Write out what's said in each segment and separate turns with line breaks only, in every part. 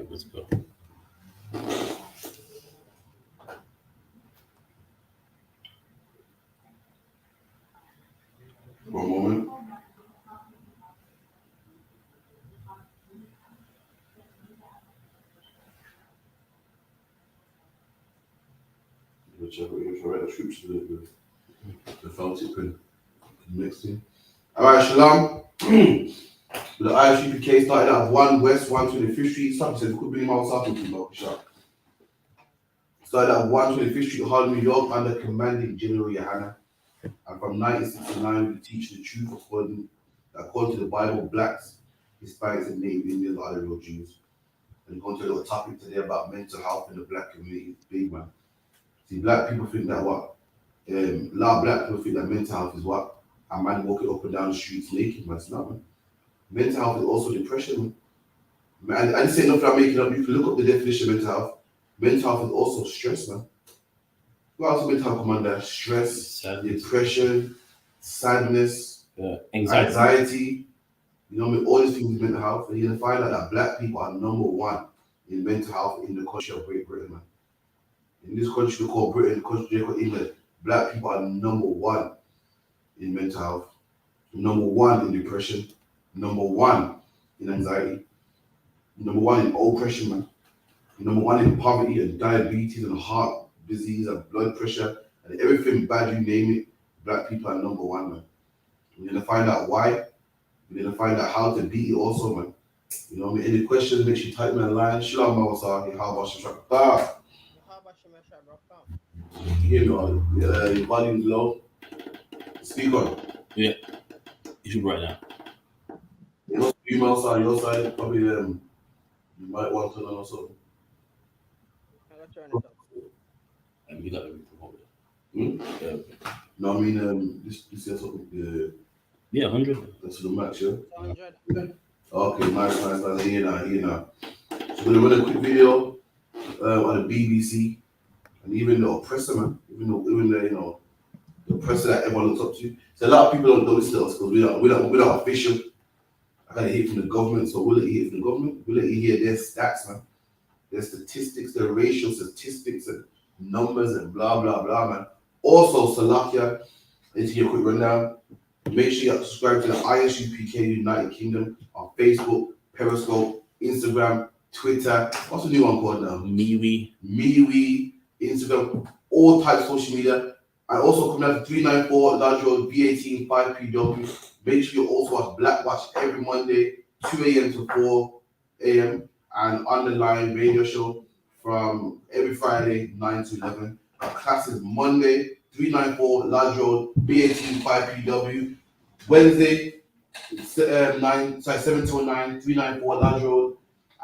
Alright, let's go.
One moment. Which I write the scripture the fellowship and next thing. Alright, Shalom. The ISUPK started out of 1 West 125th Street. Something said it could be miles south of Sharp. Started at 125th Street, Harlem, New York, under commanding General Yohana. And from 1969, we teach the truth according to the Bible. Blacks, Hispanics, and Native Indians are the real Jews. And we're going to a little topic today about mental health in the black community. It's big, man. See, black people think that what? A lot of black people think that mental health is what? A man walking up and down the streets naked, man. It's not, man. Mental health is also depression, man. I didn't say nothing I'm making up. You can look up the definition of mental health. Mental health is also stress, man. What else mental health come under? Stress, depression, sadness, anxiety. You know what I mean? All these things is mental health. And you're going to find out that black people are number one in mental health in the country of Great Britain, man. In this country called Britain, the country called England, black people are number one in mental health, number one in depression, number one in anxiety, number one in oppression, man. Number one in poverty and diabetes and heart disease and blood pressure and everything bad, you name it, black people are number one, man. We're gonna find out why. We're gonna find out how to beat it also, man. You know what I mean? Any questions, make sure you type me a line. Shalom Mawasaki, how about you? You know, your volume is low. Speak on.
Yeah, you should write down.
You know, emails on your side, probably you might want to know or something.
And you got everything over
there. Yeah. No, I mean, this is something.
Yeah, 100.
That's the max, yeah?
100.
Yeah. Okay, nice. Here now. So we're gonna run a quick video on the BBC, and even the oppressor, man, even the the oppressor that everyone looks up to. So a lot of people don't listen to us because we're not official. I gotta hear from the government, so we'll let you hear from the government. We'll let you hear their stats, man. Their statistics, their racial statistics and numbers and blah blah blah, man. Also, Salakia, let's give you a quick rundown. Make sure you subscribe to the ISUPK United Kingdom on Facebook, Periscope, Instagram, Twitter. What's the new one called now? MeWe, Instagram, all types of social media. And also coming out to 394 Large Road, B18 5PW. Make sure you also watch Black Watch every Monday, 2 a.m. to 4 a.m. and on the line radio show from every Friday, 9 to 11. Our class is Monday, 394 Large Road, B18 5PW. Wednesday, 7 to 9, 394 Large Road.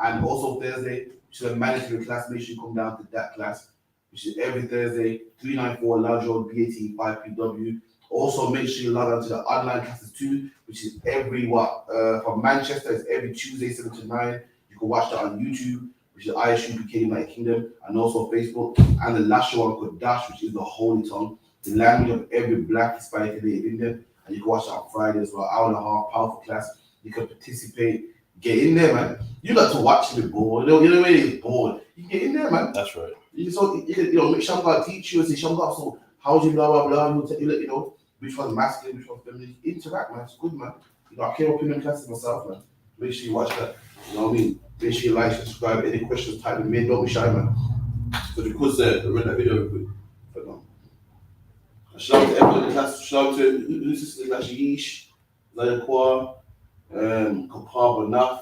And also Thursday, which is a mandatory class. Make sure you come down to that class, which is every Thursday, 394 Large Road, B18 5PW. Also, make sure you log on to the online classes too, which is every from Manchester, it's every Tuesday, 7 to 9. You can watch that on YouTube, which is ISUPK United Kingdom, and also Facebook. And the last show on called Dash, which is the Holy Tongue, the language of every Black, Hispanic, and Native Indian. And you can watch that on Friday as well, hour and a half, powerful class. You can participate, get in there, man. You got to watch it bored. You know when it's bored. You get in there, man.
That's right.
You can make Shamgar teach you and say, Shamgar, so how's you blah blah blah. You let you know which one's masculine, which one's feminine. Interact, man. It's good, man. You know, I came up in them classes myself, man. Make sure you watch that. You know what I mean? Make sure you like, subscribe. Any questions, type them in. Don't be shy, man. So because run that video real quick. But no. Shalom to everyone in the class. Shalom to who's this? Yeesh, Zayakwa, Kapab, Naf.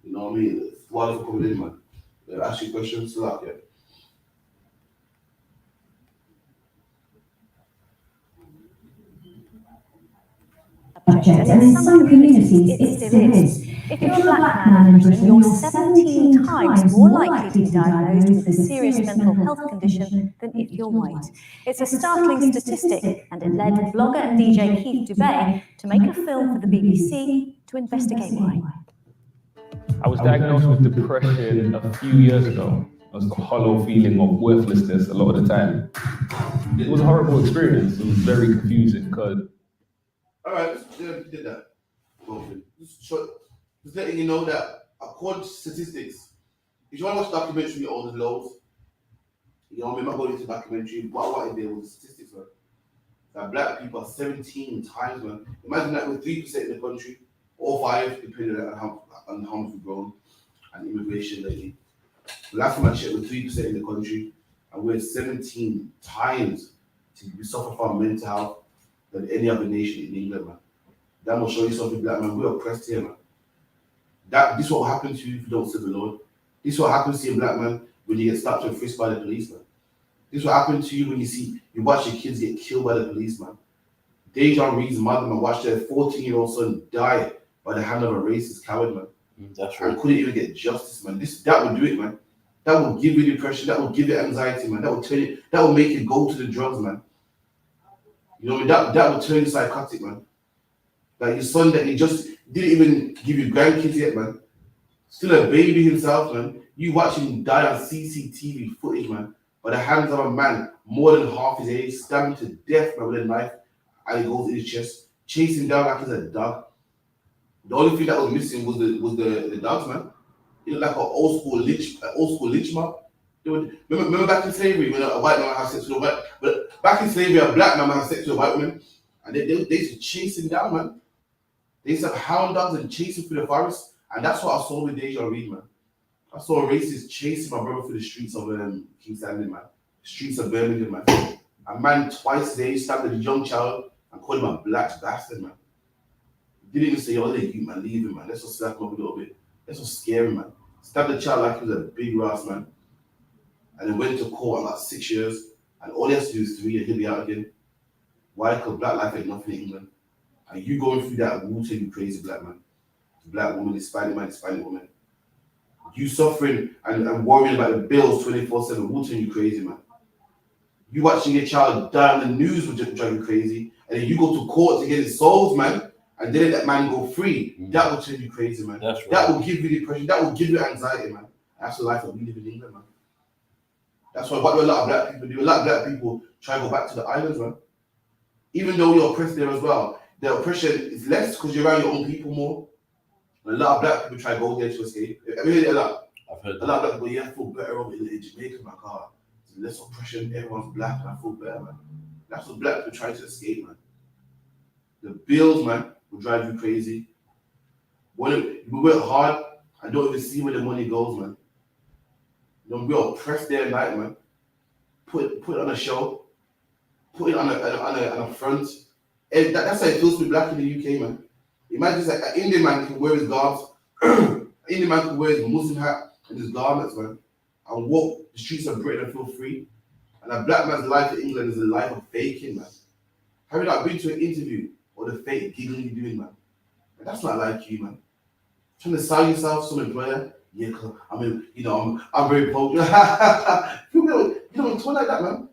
You know what I mean? Why for coming in, man? Ask you questions, so like, yeah.
And in some communities, it still is. If you're a black man in Britain, you're 17 times more likely to be diagnosed with a serious mental health condition than if you're white. It's a startling statistic, and it led blogger and DJ Keith Dubay to make a film for the BBC to investigate why.
I was diagnosed with depression a few years ago. It was a hollow feeling of worthlessness a lot of the time. It was a horrible experience. It was very confusing because...
All right, let's did that. Just letting you know that according to statistics, if you want to watch documentary on the lows, you know, I'm not going into documentary. What I wanted there was the statistics, man. That black people are 17 times, man. Imagine that with 3% in the country, or 5, depending on how much we've grown and immigration lately. The last time I checked, with 3% in the country, and we're 17 times we suffer from mental health than any other nation in England, man. That will show you something, black man. We're oppressed here, man. This is what will happen to you if you don't serve the Lord. This is what happens to you, black man, when you get stopped and frisked by the police, man. This is what happens to you when you watch your kids get killed by the police, man. Dejan Reed's mother, man, watched their 14-year-old son die by the hand of a racist coward, man.
That's right.
And couldn't even get justice, man. That would do it, man. That will give you depression. That will give you anxiety, man. That will make you go to the drugs, man. You know, that will turn you psychotic, man. Like your son that he just didn't even give you grandkids yet, man. Still a baby himself, man. You watch him die on CCTV footage, man, by the hands of a man more than half his age, stabbed him to death, man, with a knife, and he goes in his chest, chasing him down like he's a dog. The only thing that was missing was the dogs, man. It looked like an old school lynch mob. Remember back in slavery when a white man had sex with a white, but back in slavery a black man had sex with a white woman, and they used to chase him down, man. They used to have hound dogs and chase him through the forest, and that's what I saw with Dejan Reed, man. I saw a racist chasing my brother through the streets of King's Landing, man. The streets of Birmingham, man. A man twice a day stabbed a young child and called him a black bastard, man. Didn't even say, oh, you, man, leave him, man. Let's just slap him up a little bit. Let's just scare him, man. Stabbed the child like he was a big ras, man. And then went to court in like 6 years, and all he has to do is 3 and he'll be out again. Why? Because black life ain't nothing in England. And you going through that will tell you crazy, black man. Black woman, Hispanic man, Hispanic woman. You suffering and worrying about the bills 24/7 will turn you crazy, man. You watching your child die on the news will drive you crazy, and then you go to court to get it solved, man, and then let that man go free. That will turn you crazy, man.
That's right.
That will give you depression. That will give you anxiety, man. That's the life that we live in England, man. That's why what do a lot of black people do? A lot of black people try to go back to the islands, man. Even though you're oppressed there as well, the oppression is less because you're around your own people more. And a lot of black people try to go there to escape. I mean, a lot.
I've heard
A lot of black people, yeah, I feel better over in Jamaica, my God. There's less oppression, everyone's black, and I feel better, man. That's what black people try to escape, man. The bills, man, will drive you crazy. When we work hard, I don't even see where the money goes, man. You know, we're oppressed day and night, man. Put it on a show, put it on a front. And that's how it feels to be black in the UK, man. Imagine like an Indian man can wear his garbs, an Indian man can wear his Muslim hat and his garments, man, and walk the streets of Britain and feel free. And a black man's life in England is a life of faking, man. Have you not been to an interview or the fake giggling you're doing, man? And that's not like you, man. Trying to sell yourself, some employer, yeah, I mean, you know, I'm very popular. You don't talk like that, man.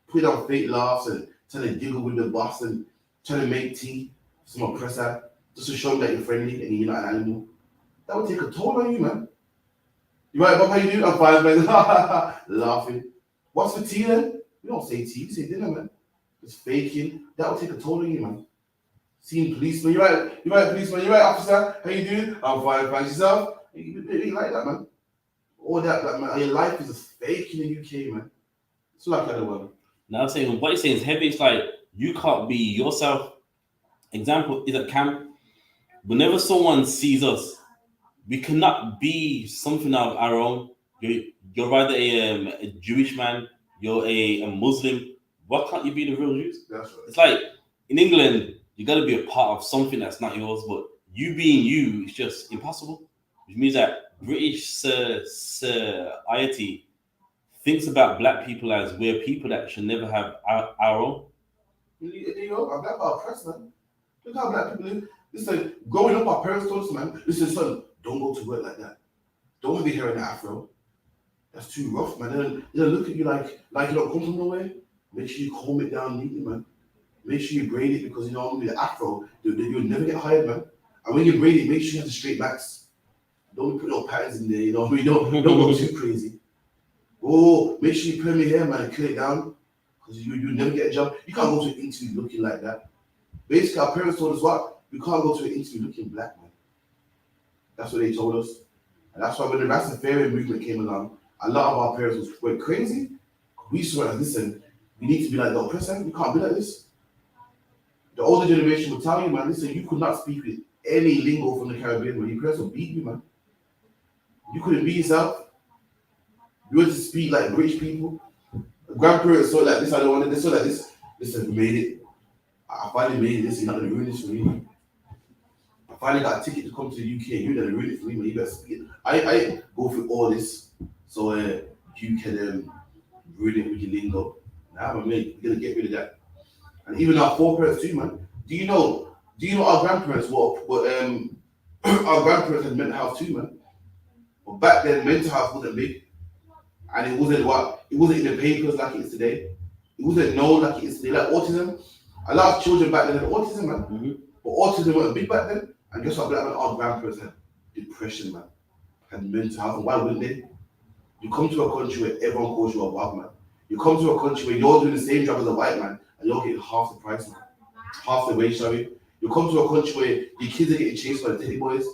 Put on fake laughs and trying to giggle with the boss and trying to make tea, some oppressor, just to show them that you're friendly and you're not an animal. That would take a toll on you, man. You right, Bob? How you doing? I'm fine, man. Laughing. What's for tea then? We don't say tea, we say dinner, man. Just faking. That would take a toll on you, man. Seeing policemen, you right, policeman, you right, officer? How you doing? I'm fine, thanks yourself. You like that, man. All that, man. Your life is just fake in the UK, man. It's like that, world.
Now I'm saying what you're saying is heavy. It's like you can't be yourself. Example is at camp. Whenever someone sees us, we cannot be something of our own. You're either a Jewish man, you're a Muslim. Why can't you be the real Jews?
That's right.
It's like in England, you got to be a part of something that's not yours, but you being you is just impossible. Which means that British society thinks about black people as we're people that should never have our own.
You know, black people are oppressed, man. Look how black people live. Listen, growing up, our parents told us, man, listen, son, don't go to work like that. Don't have your hair in an afro. That's too rough, man. They'll look at you like you don't come from nowhere. Make sure you comb it down neatly, man. Make sure you braid it because, you know, with the afro, you'll never get hired, man. And when you braid it, make sure you have the straight backs. Don't put no patterns in there, you know. Don't go too crazy. Oh, make sure you perm your hair, man, and clear it down. Because you never get a job. You can't go to an interview looking like that. Basically, our parents told us what? We can't go to an interview looking black, man. That's what they told us. And that's why when the Rastafarian movement came along, a lot of our parents went crazy. We saw it, listen, we need to be like the oppressor. We can't be like this. The older generation will tell you, man, listen, you could not speak with any lingo from the Caribbean, man. Your parents will beat you, man. You couldn't be yourself. You want to speak like British people. Grandparents saw like this, I don't want it. They saw like this. Listen, we made it. I finally made it. This is not going to ruin this for me, man. I finally got a ticket to come to the UK. You're going to ruin it for me, man. You better speak. I go through all this so you can ruin it with your lingo. Nah, man, we're going to get rid of that. And even our foreparents too, man. Do you know our grandparents our grandparents had mental health too, man. But back then, mental health wasn't big. And it wasn't in the papers like it is today. It wasn't known like it is today. Like autism, a lot of children back then had autism, man.
Mm-hmm.
But autism wasn't big back then. And guess what? Black men, our grandparents had depression, man. Had mental health. And why wouldn't they? You come to a country where everyone calls you a wild man. You come to a country where you're doing the same job as a white man and you're getting half the price, man. Half the wage, sorry. You come to a country where your kids are getting chased by the teddy boys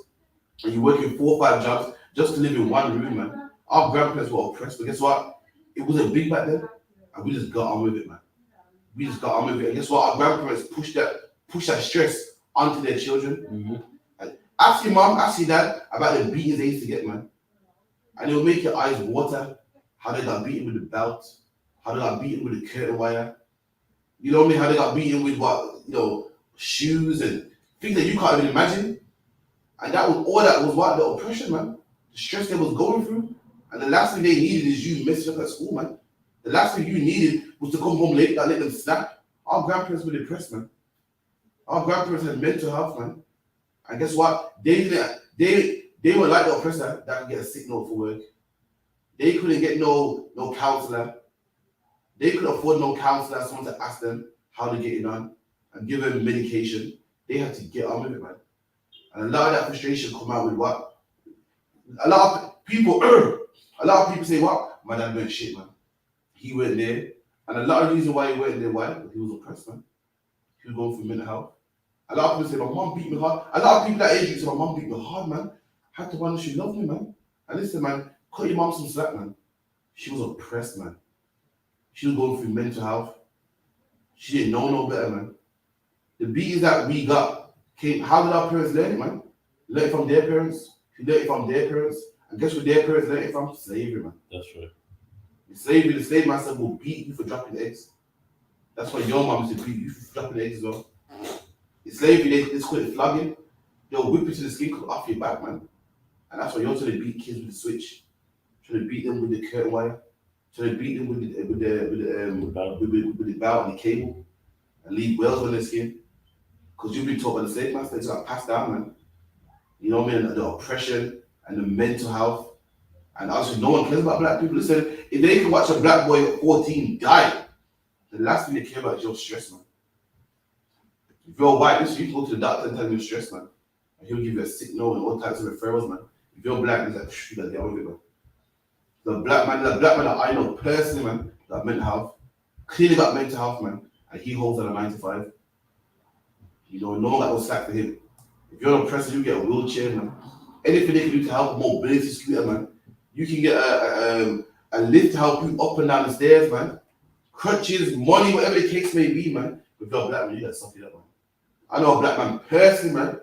and you're working 4 or 5 jobs just to live in one room, man. Our grandparents were oppressed, but guess what? It wasn't big back then, and we just got on with it, man. We just got on with it. And guess what? Our grandparents pushed that stress onto their children.
Mm-hmm.
Ask your mom, ask your dad about the beatings they used to get, man. And it'll make your eyes water. How they got beaten with the belt, how they got beaten with the curtain wire. You know what I mean? How they got beaten with shoes and things that you can't even imagine. And that was what the oppression, man. The stress they was going through. And the last thing they needed is you messing up at school, man. The last thing you needed was to come home late and let them snap. Our grandparents were depressed, man. Our grandparents had mental health, man. And guess what? They were like the oppressor that could get a sick note for work. They couldn't get no counselor. They couldn't afford no counselor, someone to ask them how to get it on and give them medication. They had to get on with it, man. And a lot of that frustration come out with what? A lot of people say, what? My dad went shit, man. He went there. And a lot of the reason why he went there, why? He was oppressed, man. He was going through mental health. A lot of people say, my mom beat me hard. A lot of people that age say, my mom beat me hard, man. I had to wonder she loved me, man. And listen, man, cut your mom some slack, man. She was oppressed, man. She was going through mental health. She didn't know no better, man. The beatings that we got came, how did our parents learn it, man? Learn it from their parents. Who learned it from their parents. And guess what their parents learned it from? Slavery, man.
That's right.
Slavery, the slave master will beat you for dropping eggs. That's why your mom used to beat you for dropping eggs as well. In slavery, they just call it flogging. They'll whip you to the skin off your back, man. And that's why you're trying to beat kids with the switch. Trying to beat them with the curtain wire. Trying to beat them with the belt and the cable. And leave wells on their skin. Because you've been taught by the slave master, it's got passed down, man. You know what I mean? The oppression and the mental health. And also, no one cares about black people. Listen, if they can watch a black boy at 14 die, the last thing they care about is your stress, man. If you're white, listen, you can go to the doctor and tell him you're stressed, man. And he'll give you a sick note and all types of referrals, man. If you're black, he's like, you gotta get on with it, man. The black man that I know personally, man, got mental health. Clearly got mental health, man. And he holds on a 9 to 5. You know, no one got no slack for him. If you're an oppressor, you get a wheelchair, man. Anything they can do to help a mobility scooter, man. You can get a lift to help you up and down the stairs, man. Crutches, money, whatever the case may be, man. If you're a black man, you gotta suck it up, man. I know a black man personally, man,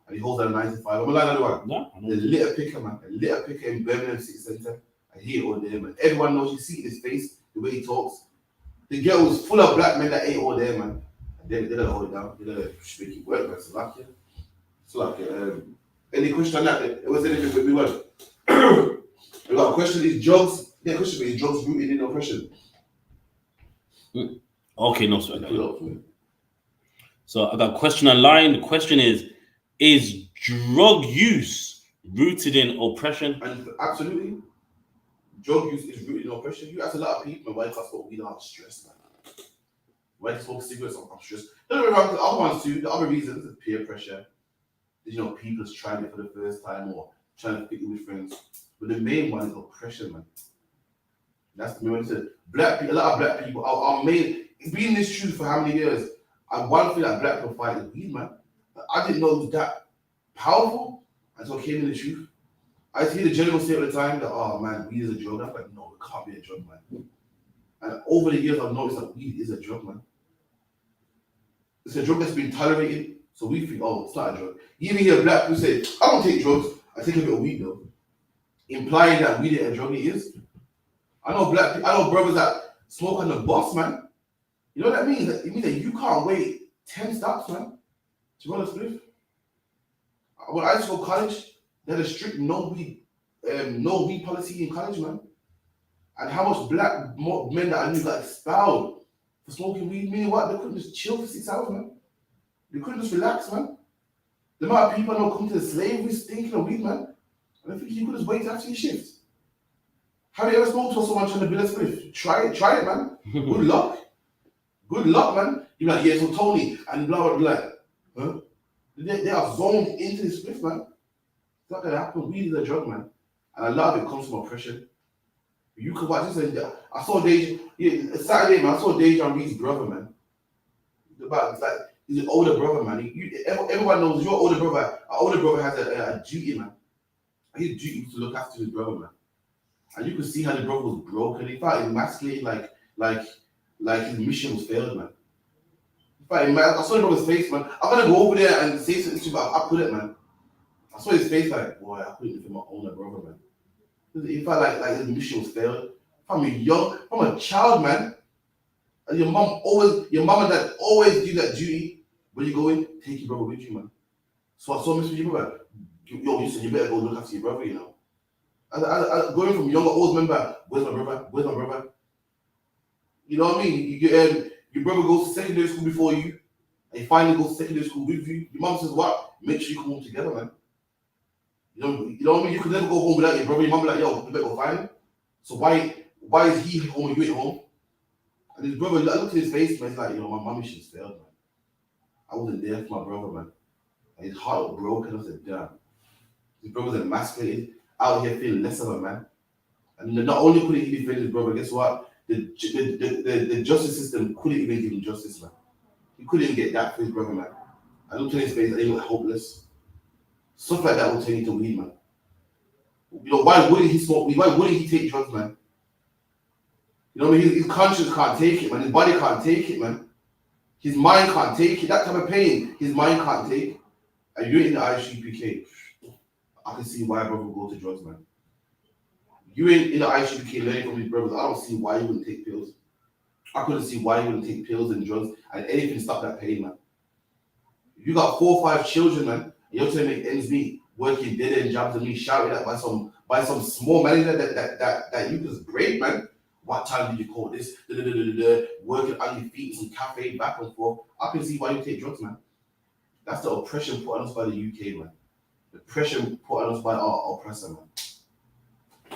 and he holds on a 9 to 5. I'm a line on one.
No,
The litter picker, man. A litter picker in Birmingham City Centre. I hear it all there, man. Everyone knows, you see it in his face, the way he talks. The girl was full of black men that ain't all there, man. And they gotta hold it down. They gotta make it work, man. So like it. Any question on that? Was anything with me, man? We got a question, is drugs, yeah, question is drugs rooted in oppression?
Okay, no, sorry. So I got a question online. The question is drug use rooted in oppression?
And absolutely, drug use is rooted in oppression. You ask a lot of people, why can't smoke weed? I'm stressed, man. Why do you smoke cigarettes? I'm stressed. Don't get me wrong, the other ones too, the other reasons is peer pressure. You know, people's trying it for the first time or trying to fit in with friends. But the main one is oppression, man. That's the main one. Black people, a lot of black people are made, being this truth for how many years? And one thing that black people fight is weed, man. I didn't know it was that powerful until I came in the truth. I see the general say all the time that, oh man, weed is a drug. I'm like, no, it can't be a drug, man. And over the years, I've noticed that weed is a drug, man. It's a drug that's been tolerated, so we think, oh, it's not a drug. You even hear black people say, I don't take drugs, I take a bit of weed though. Implying that weed ain't a drug, it is. I know brothers that smoke on the bus, man. You know what that means? It means that you can't wait 10 stops, man, to run a spliff. When I used to go to college, they had a strict no weed policy in college, man. And how much black men that I knew got expelled for smoking weed, meaning what? They couldn't just chill for 6 hours, man. They couldn't just relax, man. The amount of people I know come to the slavery stinking of weed, man. And I think you could just wait after your shift. Have you ever smoked with someone trying to build a spliff? Try it, man. Good luck. Good luck, man. You're like, yeah, so Tony, and blah, blah, blah. Huh? They are zoned into this spliff, man. It's not gonna happen. Weed is a drug, man. And a lot of it comes from oppression. You could watch this, and I saw Deja, Saturday, man, I saw Deja and Reed's brother, man. It's like, he's an older brother, man. Everyone knows your older brother. Our older brother has a duty, man. His duty was to look after his brother, man. And you could see how the brother was broken. He felt emasculated, like his mission was failed, man. I saw the brother's face, man. I'm gonna go over there and say something to him, but I couldn't, man. I saw his face like, boy, I couldn't feel my older brother, man. He felt like his mission was failed. From a child, man. And your mom and dad always do that duty. When you go in, take your brother with you, man. So I saw Mr. Your brother. Yo, you better go look after your brother, you know. I going from younger, always remember, where's my brother? Where's my brother? You know what I mean? Your brother goes to secondary school before you, and he finally goes to secondary school with you. Your mom says, what? Make sure you come home together, man. You know what I mean? You could never go home without your brother. Your mom be like, yo, you better go find him. So why is he home and you ain't home? And his brother, I looked at his face, man, he's like, my mom mission failed, man. I wasn't there for my brother, man. And his heart was broken. I said, damn. His brother was emasculated, out here feeling less of a man. And not only couldn't he defend his brother, guess what? The justice system couldn't even give him justice, man. He couldn't even get that for his brother, man. I looked at his face and he looked hopeless. Stuff like that will turn you to weed, man. You know, why wouldn't he smoke weed? Why wouldn't he take drugs, man? You know what I mean? His conscience can't take it, man. His body can't take it, man. His mind can't take it. That type of pain, his mind can't take. And you're in the ISUPK. I can see why a brother would go to drugs, man. You ain't in the ISUPK learning from his brothers. I don't see why you wouldn't take pills. I couldn't see why you wouldn't take pills and drugs and anything to stop that pain, man. You got 4 or 5 children, man. You're trying to make ends meet, working dead end jobs and me shouted at by some small manager that you just break, man. What time did you call this? Working on your feet, some cafe, back and forth. I can see why you take drugs, man. That's the oppression put on us by the UK, man. The pressure put on us by our oppressor, man.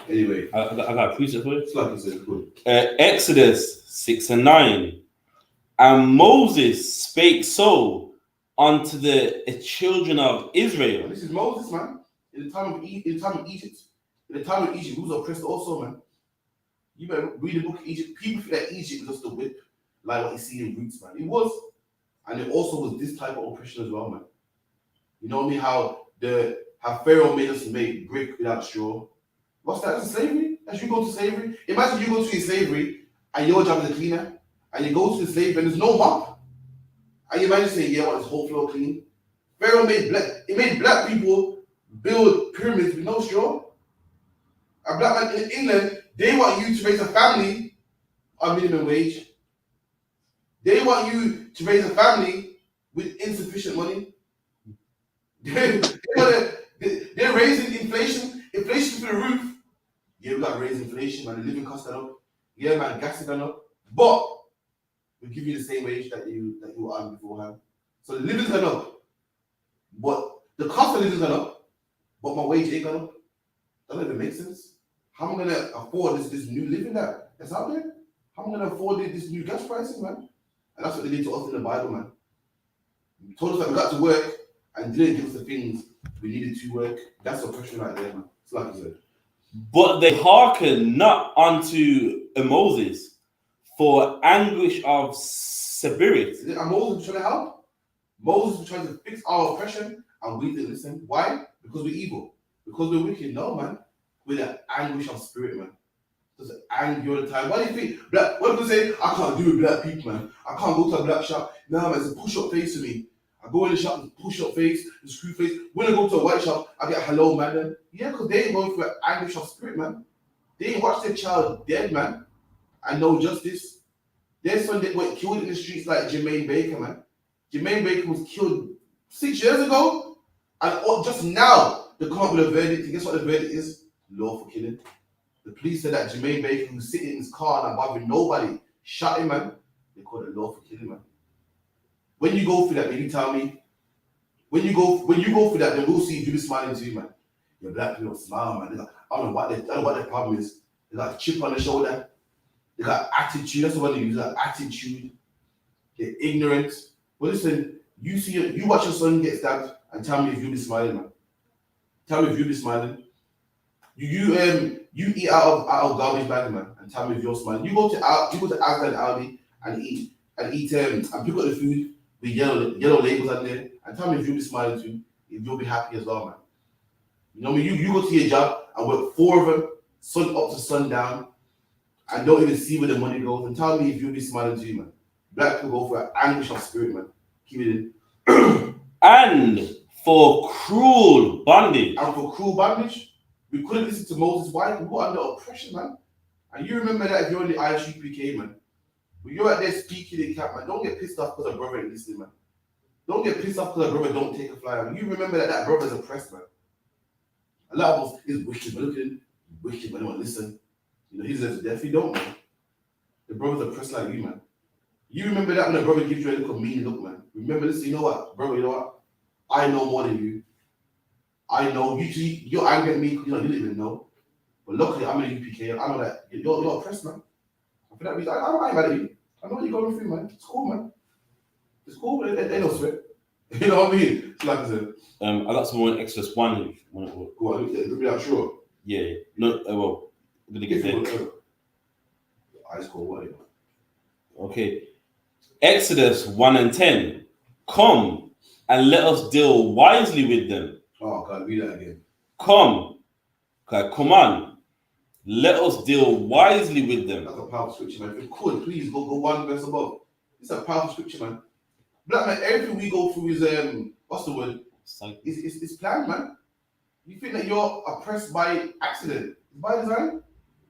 Anyway,
I got a precept for it.
it's like I said, cool.
Exodus 6:9. And Moses spake so unto the children of Israel.
And this is Moses, man. In the time of Egypt, in the time of Egypt, who was oppressed also, man. You better read the book of Egypt. People think that Egypt was just a whip, like what you see in Roots, man. It was, and it also was this type of oppression as well, man. You know what I mean? How Pharaoh made us make brick without straw. What's that? That's slavery. As you go to slavery, imagine you go to slavery and your job is a cleaner, and you go to the slavery and there's no mop, and you imagine saying, "Yeah, I want this whole floor clean." Pharaoh made black people build pyramids with no straw. A black man in England, they want you to raise a family on minimum wage. They want you to raise a family with insufficient money. They're raising inflation through the roof. Yeah, we got to raise inflation, man. The living costs gone up. Yeah, man, gas is gone up. But we give you the same wage that you were on beforehand. So the living's gone up, but the cost of living's gone up, but my wage ain't gone up. Doesn't even make sense. How am I gonna afford this new living that's out there? How am I gonna afford this new gas prices, man? And that's what they did to us in the Bible, man. They told us that we got to work and didn't give us the things we needed to work. That's oppression right there, man. It's like you said.
But they hearken not unto Moses for anguish of spirit.
And Moses was trying to help. Moses was trying to fix our oppression, and we didn't listen. Why? Because we're evil. Because we're wicked. No, man. With an anguish of spirit, man. Just angry all the time. Why do you think black? What do you say? I can't do with black people, man. I can't go to a black shop. No, man, it's a push-up face to me. I go in the shop, push-up face, the screw face. When I go to a white shop, I get hello, man. Yeah, because they ain't going through an anguish of spirit, man. They ain't watched their child dead, man. And no justice. Their son that went killed in the streets like Jermaine Baker, man. Jermaine Baker was killed 6 years ago, and just now they come up with a verdict. And guess what the verdict is? Lawful killing. The police said that Jermaine Baker, who's sitting in his car and bothering nobody, shot him, man. They call it lawful killing, man. When you go through that, then you tell me. When you go through that, then we'll see if you be smiling to you, man. Your black people don't smile, man. I don't know what their problem is. They got a chip on the shoulder. They got attitude. That's what they use. Like attitude. They're ignorant. But listen, you watch your son get stabbed and tell me if you'll be smiling, man. Tell me if you'll be smiling. You eat out of garbage bag, man, and tell me if you're smiling. You go to Asda and Aldi and eat and pick up the food with yellow labels on there and tell me if you'll be smiling too, if you'll be happy as well, man. You know what I mean? You go to your job and work 4 of them, sun up to sundown, and don't even see where the money goes, and tell me if you'll be smiling too, man. Black people go for an anguish of spirit, man. Keep it in.
And for cruel bondage.
And for cruel bondage, we couldn't listen to Moses' wife. We were under oppression, man. And you remember that if you're in the ISUPK, man. When you're out there speaking in camp, man, don't get pissed off because a brother ain't listening, man. Don't get pissed off because a brother don't take a fly. Man. You remember that brother's oppressed, man. A lot of us is wicked, but look at him. Wicked, but they won't listen. You know, he's dead to death. He don't, man. The brother's oppressed like you, man. You remember that when a brother gives you a little mean look, man. Remember this, you know what, brother, you know what? I know more than you. I know you're angry at me because you don't even know. But luckily, I'm in the UPK. I know that you're oppressed, man. For that reason, I ain't mad at you. I know what you're going through, man. It's cool, man. It's cool, but they don't sweat. You know what I mean? It's like I said.
I got some more in Exodus 1.
Go on, look me out, sure.
Yeah. No, well, I'm going to get there.
Ice cold water.
Okay. Exodus 1 and 10. Come and let us deal wisely with them.
Oh, God, read that again.
Come. Okay, come on. Let us deal wisely with them.
That's a powerful scripture, man. If you could, please go one verse above. It's a powerful scripture, man. Black man, everything we go through is what's the word? It's planned, man. You think that you're oppressed by accident, by design?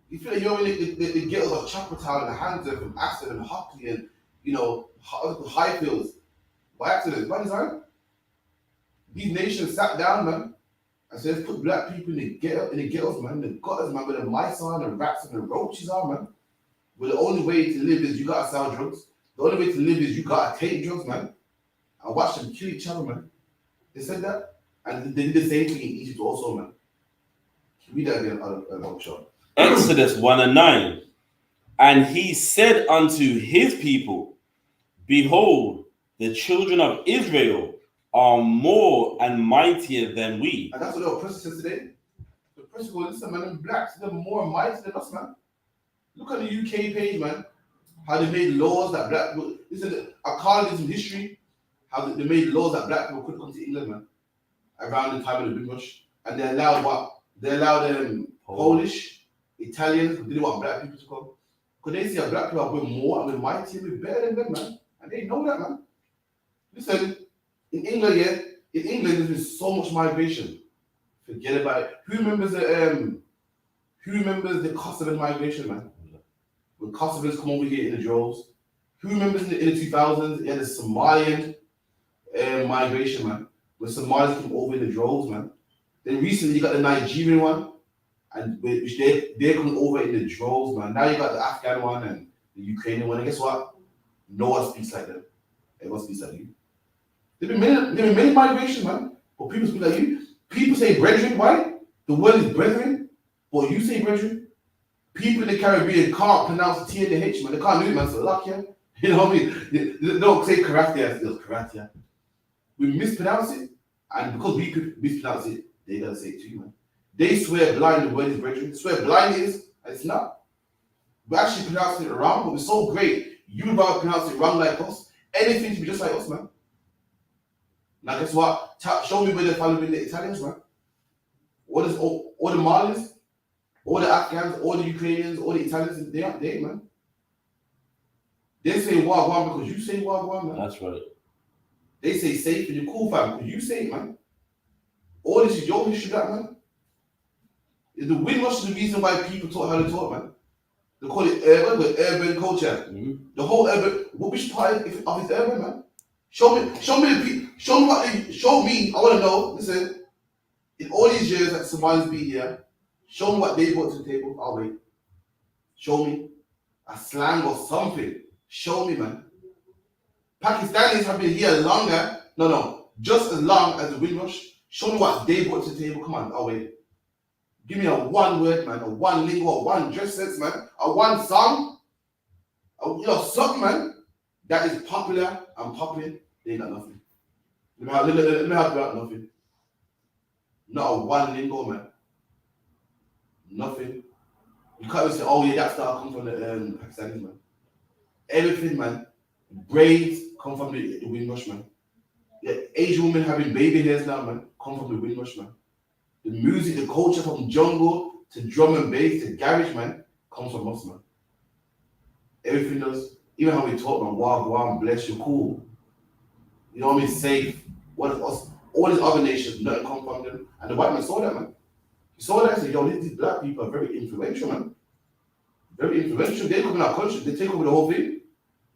You feel that you're in the ghettos of Chapeltown and Hampton from accident, Hockley and Highfields by accident, by design? These nations sat down, man, and said, let's put black people in the ghettos, man, the gutters, man, where the mice are and the rats and the roaches are, man. Where the only way to live is you gotta sell drugs. The only way to live is you gotta take drugs, man. And watch them kill each other, man. They said that. And they did the same thing in Egypt also, man. Read that again, Shot.
Exodus 1 and 9. And he said unto his people, behold, the children of Israel are more and mightier than we.
And that's what the oppressor says today. The oppressor goes, listen, man, them blacks, they're more mighty than us, man. Look at the UK page, man. How they made laws that black people, listen, our colonialism history, how they made laws that black people couldn't come to England, man, around the time of the Big Rush. And they allowed what? They allowed Polish, Italians, who didn't want black people to come. Because they see a black people are more and we're mighty and we're better than them, man. And they know that, man. Listen, in England, there's been so much migration. Forget about it. Who remembers the Kosovan migration, man? When Kosovans come over here in the droves. Who remembers in the 2000s, the Somalian migration, man? When Somalis came over in the droves, man. Then recently you got the Nigerian one, and which they're coming over in the droves, man. Now you got the Afghan one and the Ukrainian one. And guess what? No one speaks like them. Everyone speaks like you. There been many migration, man. But people speak like you. People say brethren, why? The word is brethren, but you say brethren. People in the Caribbean can't pronounce the T and the H, man. They can't do it, man. So luck, yeah. You know what I mean? They don't say karatia, it's karatia. We mispronounce it, and because we mispronounce it, they gotta say it to you, man. They swear blind the word is brethren. Swear blind it is, and it's not. We're actually pronouncing it wrong, but we're so great. You rather pronounce it wrong like us. Anything to be just like us, man. Now guess what? Show me where they're following the Italians, man. all the Malis, all the Afghans, all the Ukrainians, all the Italians, they ain't, man. They say Wagwan because you say Wagwan, man.
That's right.
They say safe and you're cool, fam, because you say it, man. All this is your history, that, man. The Windrush is the reason why people talk how they talk, man. They call it urban culture.
Mm-hmm.
The whole urban, which part of it's urban, man? Show me the people, show me, I want to know, listen, in all these years that Somali's been here, show me what they brought to the table. I'll wait. Show me a slang or something. Show me, man. Pakistanis have been here longer, just as long as the Windrush. Show me what they brought to the table. Come on, I'll wait. Give me a one word, man, a one lingo, a one dress sense, man, a one song, something, man, that is popular and popping. They ain't got nothing. Let me help you out, nothing. Not a one lingo, man. Nothing. You can't even say, oh yeah, that style come from the Pakistanis, man. Everything, man. Braids come from the Windrush, man. The Asian women having baby hairs now, man, come from the Windrush, man. The music, the culture from jungle to drum and bass to garage, man, comes from us, man. Everything does. Even how we talk, man, wow, bless you, cool. You know what I mean? Safe. What is us? All these other nations, nothing come from them. And the white man saw that, man. He saw that and said, yo, these black people are very influential, man. Very influential. They come in our country, they take over the whole thing.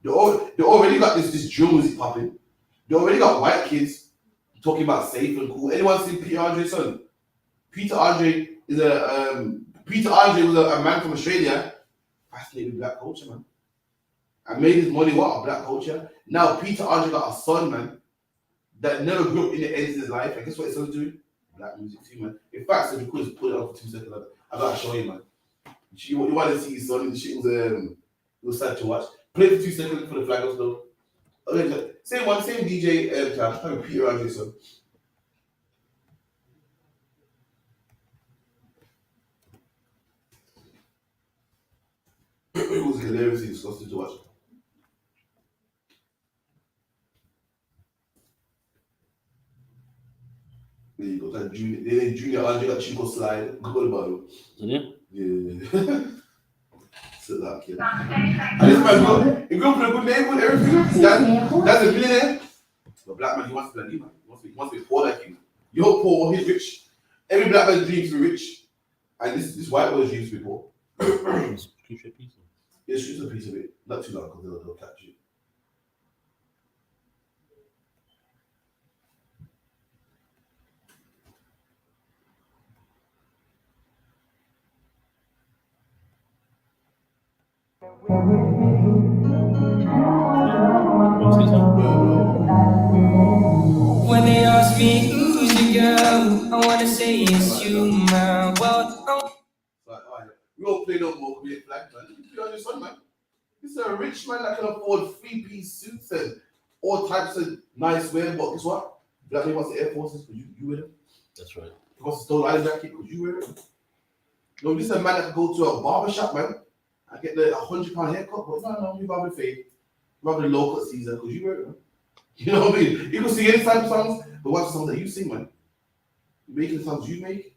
They already got this drill music popping. They already got white kids talking about safe and cool. Anyone seen Peter Andre's son? Peter Andre was a man from Australia, fascinated with black culture, man. And made his money what? Black culture. Now Peter Andre got a son, man, that never grew up in the ends of his life. And guess what his son's doing? Black music too, man. In fact, so we could just put it on for 2 seconds. I gotta show you, man. You want to see his son? The shit was sad to watch. Play it for 2 seconds for the flag goes low. Okay, same DJ time, Peter Andre's son. It was hilariously disgusting to watch. There you go. That junior Andre got Chico slide. Good about it. Yeah. So that kid. And this man go. He go for a good neighborhood, everything. That's a millionaire. The black man, he wants to be like you, man. He wants to be poor like you. You're poor, he's rich. Every black man dreams to be rich. And this white boy dreams to be poor. Yeah, shoot a piece of it. Not too long because they'll catch you.
When they ask me who's your girl, I wanna say it's you, man. Well,
alright, we won't play no more. We ain't black, man. You play on your son, man. This is a rich man that can afford 3-piece suits and all types of nice wear. But guess what? Black man wants the Air Forces because you wear them.
That's right.
He wants the Stone Island jacket because you wear them. No, this is a man that can go to a barber shop, man, and get the £100 haircut. But no, you rather fade. Rather the local Caesar because you wear it, man. You know what I mean? You can sing any type of songs, but watch the songs that you sing, man. You're making the songs you make.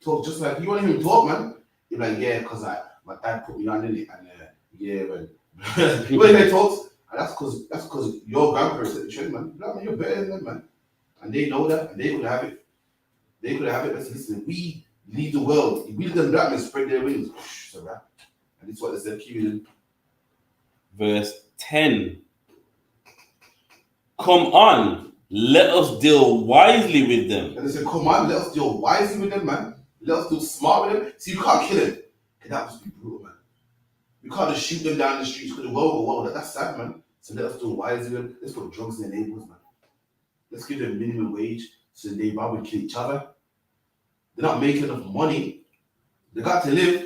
Talk just like you want to hear him talk, man. You're like, yeah, because my dad put me on in it, and yeah, man. You want to hear talks, and that's because your grandparents set the trend, man. Black man, you're better than them, man. And they know that, and they could have it. They could have it. But listen, we lead the world. We let them black men spread their wings. It's a wrap. And it's what they said, keep it in.
Verse 10. Come on, let us deal wisely with them.
And they said, come on, let us deal wisely with them, man. Let us deal smart with them. See, you can't kill them. That must be brutal, man. You can't just shoot them down the streets because whoa, that's sad, man. So let us deal wisely with them. Let's put drugs in their neighborhoods, man. Let's give them minimum wage so they rather kill each other. They're not making enough money. They got to live.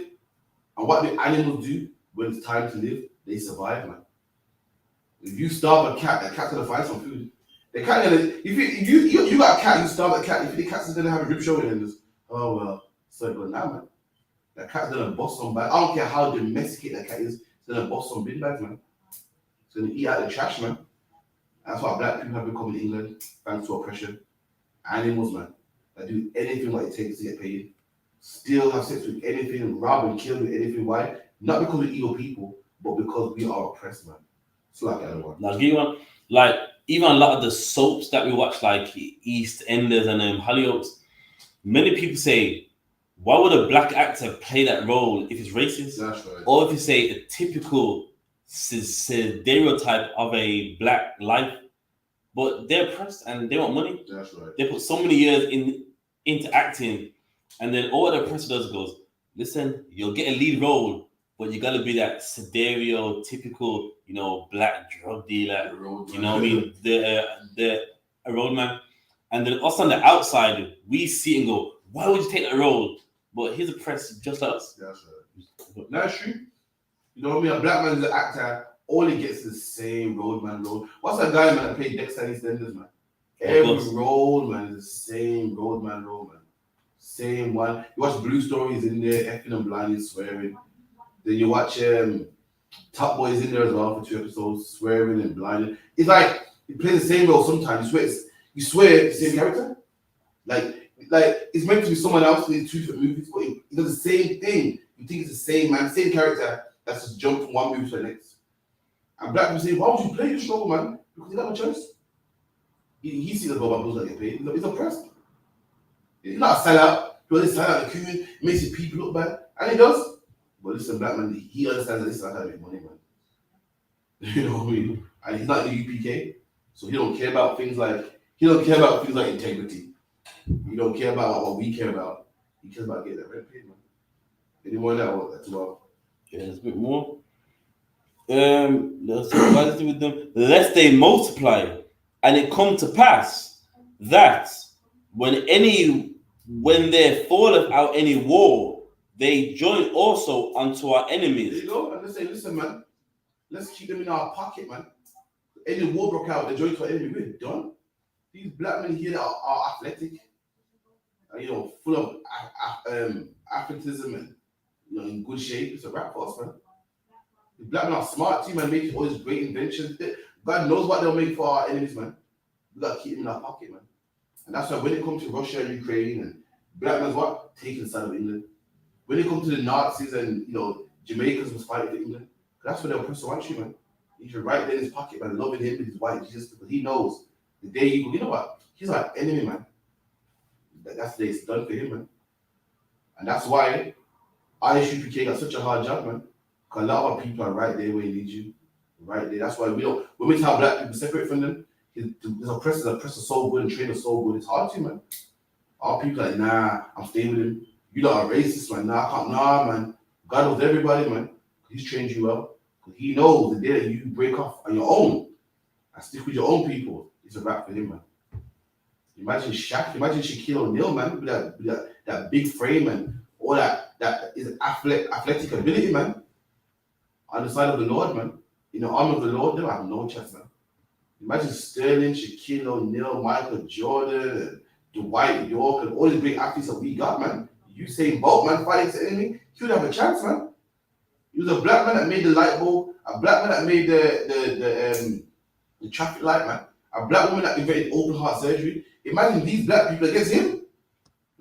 And what do animals do when it's time to live? They survive, man. If you starve a cat, that cat's gonna find some food. The cat gonna, if you got a cat, you starve a cat, if the cat's gonna have a rib shoulder and just, oh well, so it goes now, man. That cat's gonna bust some bags. I don't care how domesticated that cat is, it's gonna bust some bin bags, man. It's gonna eat out the trash, man. That's why black people have become in England, thanks to oppression. Animals, man. that do anything what it takes to get paid, still have sex with anything, rob and kill with anything. Why? Not because we're evil people, but because we are oppressed, man. It's like the other one.
Now, I'll give you one. Like, even a lot of the soaps that we watch, like East Enders and Hollyoaks, many people say, why would a black actor play that role if it's racist?
That's right.
Or if you say a typical stereotype of a black life, but they're oppressed and they want money.
That's right.
They put so many years into acting, and then all the oppressor does goes, listen, you'll get a lead role, but you gotta be that stereotypical, black drug dealer. You know what I mean? The a roadman. And then us on the outside, we see and go, why would you take that role? But he's oppressed just like us.
That's right. That's true. You know what I mean? A black man is an actor, all he gets is the same roadman role. What's that guy, man, that played Dexter in EastEnders, man? Every role, man, is the same roadman role, man. Same one. You watch Blue Stories in there, effing and blindly swearing. Then you watch Top Boys in there as well for 2 episodes, swearing and blinding. It's like he plays the same role sometimes. You swear it's the same character. Like it's meant to be someone else in 2 different movies, but he does the same thing. You think it's the same man, same character that's just jumped from one movie to the next. And black people say, why would you play this role, man? Because he got no choice. He sees the Bob Bills that get paid. He's oppressed. He's not a sellout. He doesn't sell out the queue, makes his people look bad. And he does. But listen, black man, he understands that this is how to make money, man. You know what I mean? And he's not in the UPK, so he don't care about things like integrity. He don't care about what we care about. He cares about getting that rent paid, man. Any more than that, that's well.
Yeah, there's a bit more. Let's see what do with them. Lest they multiply, and it come to pass that when there falleth out any war, they join also unto our enemies.
There you go. And let's say, listen, man, let's keep them in our pocket, man. Any war broke out, they join to our enemy. We're done. These black men here are athletic, full of athleticism and in good shape. It's a wrap for us, man. The black men are smart too, man, making all these great inventions. God knows what they'll make for our enemies, man. We gotta keep them in our pocket, man. And that's why when it comes to Russia and Ukraine and black men's taking the side of England. When it comes to the Nazis and Jamaicans was fighting for England, that's where the oppressor wants you, man. He's right there in his pocket, man, loving him with his white Jesus, because he knows the day you know what? He's our enemy, man. That's the day it's done for him, man. And that's why ISUPK got such a hard job, man. Because a lot of our people are right there where he needs you. Right there. That's why when we tell black people separate from them, his oppressor so good and trainer so good, it's hard to, man. Our people are like, nah, I'm staying with him. You lot are racist, man. Nah, I can't. Nah, man. God knows everybody, man. He's trained you well. Because he knows the day that you break off on your own and stick with your own people, it's a wrap for him, man. Imagine Shaq, imagine Shaquille O'Neal, man, with that big frame and all that is athletic ability, man. On the side of the Lord, man. In the arm of the Lord, they don't have no chance, man. Imagine Sterling, Shaquille O'Neal, Michael Jordan, Dwight York, and all the great athletes that we got, man. Usain Bolt, man, fighting the enemy, he would have a chance, man. He was a black man that made the light bulb, a black man that made the traffic light, man. A black woman that invented open heart surgery. Imagine these black people against him.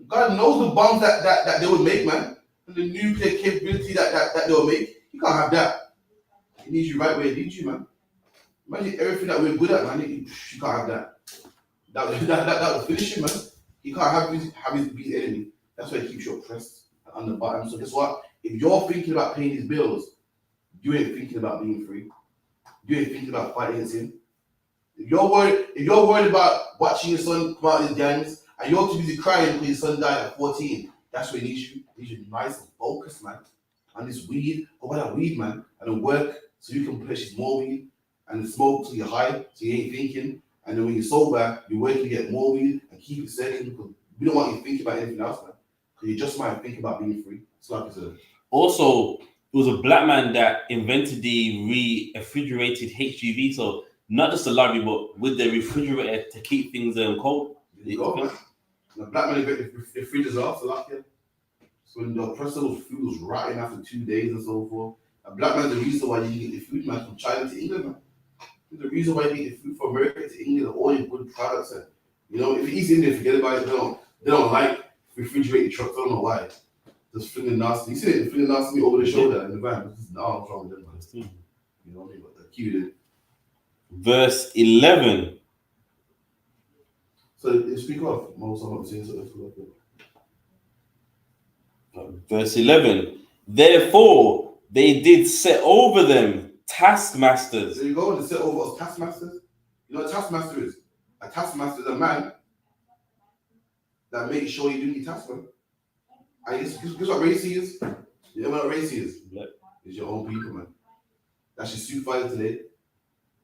God knows the bombs that they would make, man. And the nuclear capability that they will make. You can't have that. He needs you right where he needs you, man. Imagine everything that we're good at, man. You can't have that. That would finish him, man. He can't have his enemy. That's why he keeps you oppressed on the bottom. So guess what? If you're thinking about paying his bills, you ain't thinking about being free. You ain't thinking about fighting against him. If you're worried about watching your son come out of his gangs and you're too busy crying because your son died at 14, that's where he needs you. He needs you nice and focused, man. On this weed, go buy that weed, man, and then work so you can purchase more weed and smoke till you're high, so you ain't thinking. And then when you're sober, you work to get more weed and keep it circling because we don't want you to think about anything else, man. Because you just might think about being free. It's like it's a...
Also, it was a black man that invented the refrigerated HGV, so not just a lorry, but with the refrigerator to keep things cold.
There you go, man. The black man invented the fridge as well, so like it. So when the oppressor was food was rotting after 2 days and so forth. A black man's the reason why you get the food, man, from China to England, man. The reason why you get the food from America to England, all your good products. And, if it's Indian, forget about it. No, They don't like refrigerated trucks. I don't know why. Just feeling nasty. You see it feeling nasty over the shoulder in the van. No, I'm wrong with them, man. You know what I mean? But they're cute.
Verse 11.
So speak off. Most of them saying so.
Verse 11. Therefore, they did set over them taskmasters.
There you go. They set over us taskmasters. You know what a taskmaster is? A taskmaster is a man that makes sure you do your task, man. And guess what race he is? You know what race he is?
Black.
It's your own people, man. That's your supervisor today.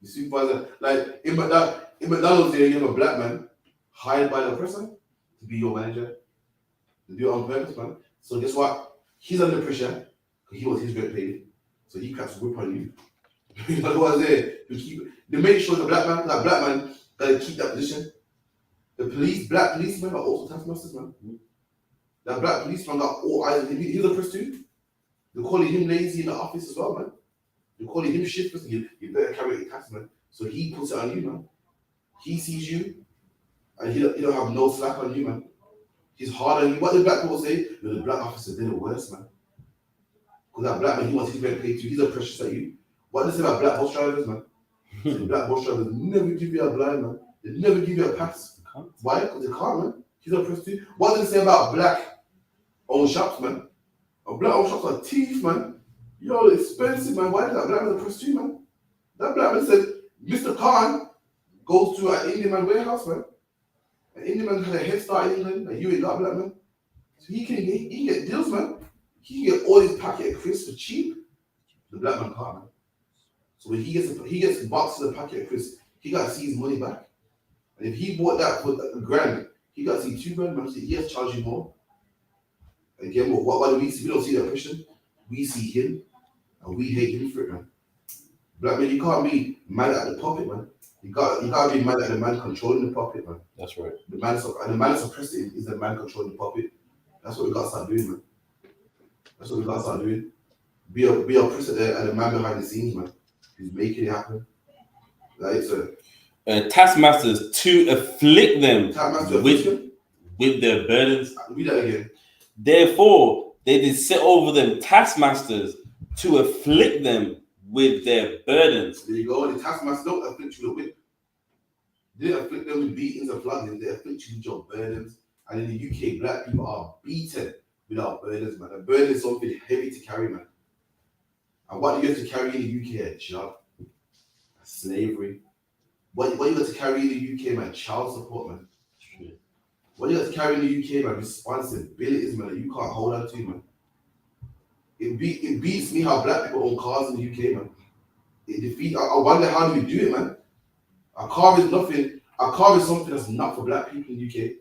The supervisor, like in McDonald's, there you have a black man hired by the oppressor to be your manager. To do it on purpose, man. So guess what? He's under pressure because he wants his rent paid. So he cuts whip on you. You know what I'm saying? They make sure that black man gotta keep that position. The black policemen are also taskmasters, man. That black policeman got all eyes on him. He's a press too. They're calling him lazy in the office as well, man. They're calling him shiftless. You better carry your tax, man. So he puts it on you, man. He sees you, and he don't have no slack on you, man. He's hard on you. What the black people say? The black officer, they're the worst, man. Because that black man, he wants his rent paid too. He's a precious at you. What they say about black bus drivers, man? So black bus drivers never give you a blind, man. They never give you a pass. Why? Because they can't, man. He's a press too. What do they say about black owned shops, man? Black owned shops are teeth, man. Yo, expensive, man. Why is that black man a press too, man? That black man said, Mr. Khan goes to an Indian man warehouse, man. An Indian man had a head start in England, and you ain't got black man. So he can get deals, man. He can get all his packet of crisps for cheap. The black man can't, man. So when he gets boxes of packet of crisps, he got to see his money back. And if he bought that for $1,000, he got to see $2,000, man. So he has to charge you more. Again, what do we see? We don't see that oppression. We see him, and we hate him for it, man. Black man, you can't be mad at the puppet, man. You can't be mad at the man controlling the puppet, man.
That's right.
The man that's oppressed is the man controlling the puppet. That's what we got to start doing, man. That's what we got to start doing. Be oppressed there and the man behind the scenes, man. He's making it happen. Like so.
Taskmasters to afflict them
with
their burdens.
Read that again.
Therefore, they did set over them taskmasters to afflict them with their burdens.
There you go. The taskmasters don't afflict you with whip. They don't afflict them with beatings and flogging. They afflict you with your burdens. And in the UK, black people are beaten without burdens, man. A burden is something heavy to carry, man. And what do you have to carry in the UK? A job, a slavery. What you got to carry in the UK, man? Child support, man. What you got to carry in the UK, man? Responsibilities, man, that you can't hold on to, man. It beats me how black people own cars in the UK, man. I wonder how do we do it, man? A car is nothing. A car is something that's not for black people in the UK,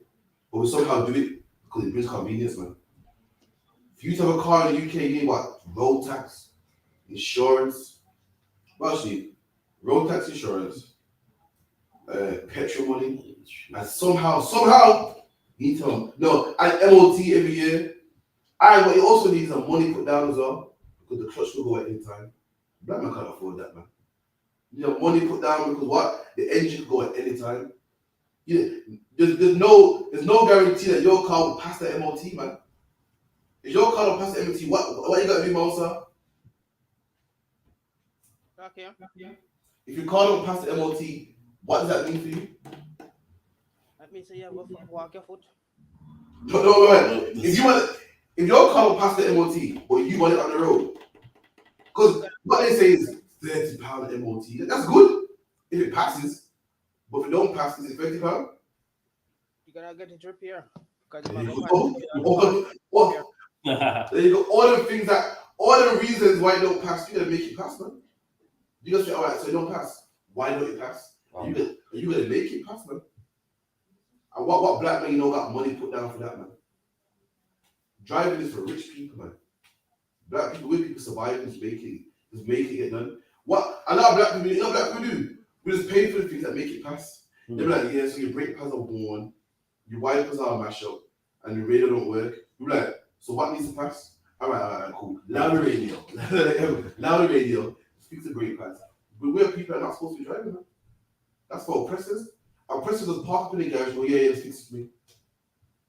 but we somehow do it because it brings convenience, man. For you to have a car in the UK, you need what? Road tax, insurance. Well, actually, road tax, insurance, petrol money, and somehow you need to and MOT every year. And what you also need is some money put down as well, because the clutch will go at any time. Black man can't afford that, man. You know, money put down because what? The engine will go at any time. Yeah, there's no guarantee that your car will pass the MOT, man. If your car don't pass the MOT, what you gotta do, Mousa?
Okay.
If your car don't pass the MOT, what does that mean for you?
That means you have to walk your foot.
No. If your car don't pass the MOT, or you want it on the road, because what they say is £30 MOT. That's good if it passes, but if it don't pass, is it £30?
You gotta get it repaired.
There you go. All the reasons why it don't pass, you gotta make it pass, man. You gotta say, all right, so it don't pass. Why don't it pass? Are you gonna make it pass, man? And what black man got money put down for that, man? Driving is for rich people, man. Black people, with people surviving, just making it done. What a lot of black people do? We just pay for the things that make it pass. They're like, yeah, so your brake pads are worn, your wipers are mashed up, and your radio don't work. We're like, so what needs to pass? All right, cool. Louder radio. Louder radio. Fix the brake pads. But where people are not supposed to be driving, man. That's for oppressors. Oppressors just park up in the garage, yeah, fix it for me.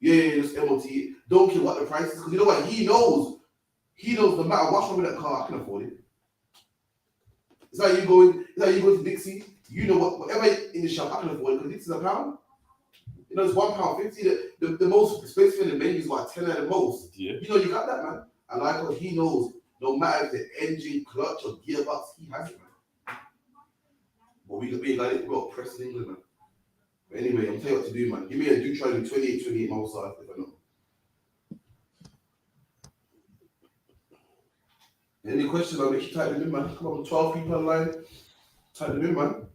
Yeah, just MOT. Don't care what the price is, because you know what? He knows no matter what's wrong with that car, I can afford it. It's like you going to Dixie. You know whatever in the shop, I can afford it because Dixie's £1. You know, it's £1.50. The most expensive in the menu is what, 10 at the most.
Yeah.
You know, you got that, man. And like what he knows, no matter if the engine, clutch, or gearbox, he has it, man. But we got it, we got press in England, man. But anyway, I'm telling you what to do, man. Give me a do try with 28 miles an hour if I know. Any questions, man? Make sure you type them in, man. Come on, 12 people online. Type them in, man.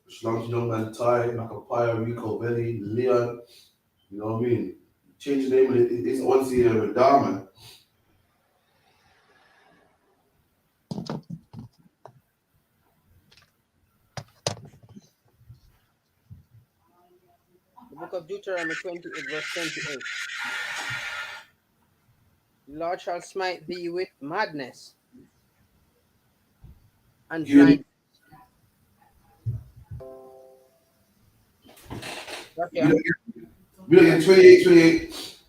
Shlunky young man, Ty, Macapaya, Rico, Belly, Leon. You know what I mean? Change the name of it. It's honestly a Radar, man.
The book of Deuteronomy 28, verse 28. The Lord shall smite thee with madness and blindness. Okay.
We don't get 28.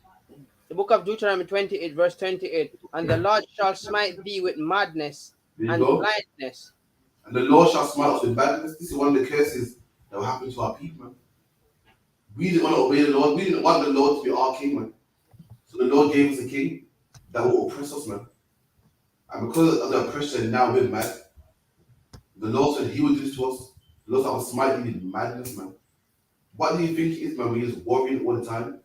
The book of Deuteronomy 28, verse 28. And the Lord shall smite thee with madness and blindness.
And the Lord shall smite us with madness. This is one of the curses that will happen to our people, man. We didn't want to obey the Lord. We didn't want the Lord to be our king, man. So the Lord gave us a king that will oppress us, man. And because of the oppression, now we're mad. The Lord said he would do this to us. The Lord said, I will smite you with madness, man. What do you think it is, man, when you're just worrying all the time?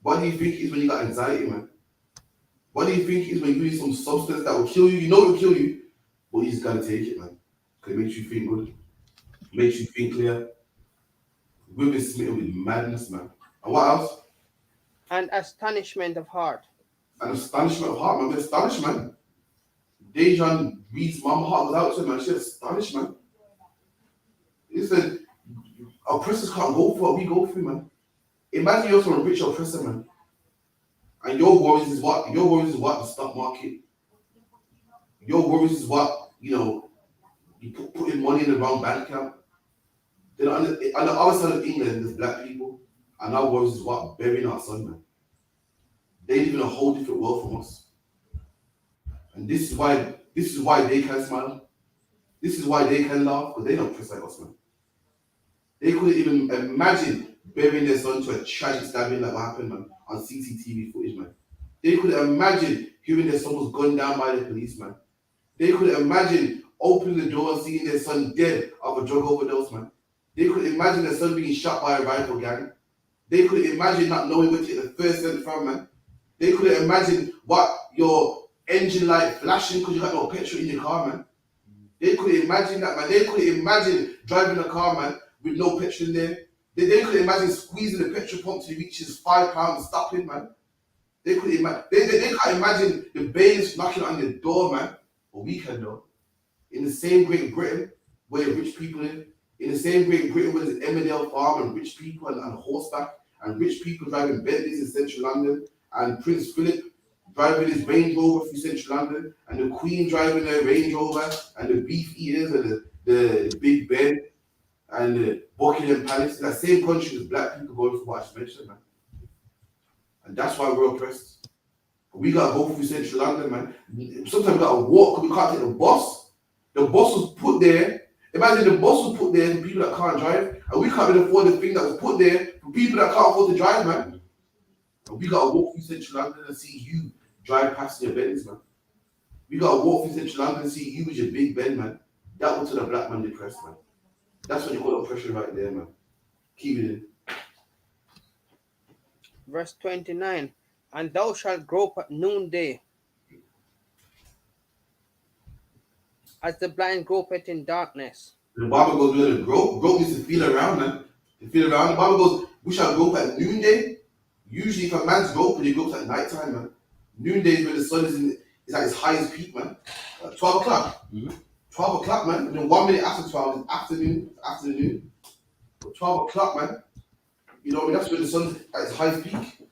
What do you think it is when you got anxiety, man? What do you think it is when you use some substance that will kill you? You know it will kill you, but you just gotta take it, man. Because it makes you feel good. It makes you think clear. We've been smitten with madness, man. And what else?
And astonishment of heart.
And astonishment of heart, man. We're astonished, man. Dejan reads Mama Heart was out to him, man. She's astonished, man. Listen, oppressors can't go for what we go through, man. Imagine you're from a rich oppressor, man. And your worries is what? Your worries is what? The stock market. Your worries is what? You know, you putting money in the wrong bank account. Then on the other side of England, there's black people. And our worries is what? Burying our son, man. They live in a whole different world from us. And this is why they can smile. This is why they can laugh, because they don't oppress like us, man. They couldn't even imagine burying their son to a tragic stabbing like what happened, man, on CCTV footage, man. They couldn't imagine hearing their son was gunned down by the police, man. They couldn't imagine opening the door and seeing their son dead of a drug overdose, man. They couldn't imagine their son being shot by a rifle gang. They couldn't imagine not knowing where to get the first cent from, man. They couldn't imagine what your engine light flashing because you got no petrol in your car, man. They couldn't imagine that, man. They couldn't imagine driving a car, man, with no petrol in there. They couldn't imagine squeezing the petrol pump till it reaches £5 and stopping, man. They couldn't imagine. They can't imagine the bailiffs knocking on their door, man. But we can, though. In the same Great Britain where rich people live, in the same Great Britain where there's Emmerdale Farm and rich people and horseback and rich people driving Bentleys in central London and Prince Philip driving his Range Rover through central London and the Queen driving their Range Rover and the beef eaters and the Big Ben and the Buckingham Palace. In that same country, there's black people going through what I just mentioned, man. And that's why we're oppressed. We gotta go through central London, man. Sometimes we gotta walk because we can't take the bus. The bus was put there. Imagine the bus was put there for people that can't drive, and we can't even afford the thing that was put there for people that can't afford to drive, man. And we gotta walk through central London and see you drive past your Benz, man. We gotta walk through central London and see you with your Big Ben, man. That was to the black man depressed, man. That's what you call oppression right there, man. Keep it in.
Verse 29. And thou shalt grope at noonday, as the blind gropeth in darkness.
The Bible goes, we're gonna grope. Grope means to feel around, man. To feel around. The Bible goes, we shall grope at noonday. Usually, if a man's groping, he gropes at night time, man. Noonday is when the sun is at its highest peak, man. 12 o'clock. 12 o'clock, man. And then 1 minute after 12 is afternoon. But 12 o'clock, man. You know what I mean? That's when the sun's at its highest peak.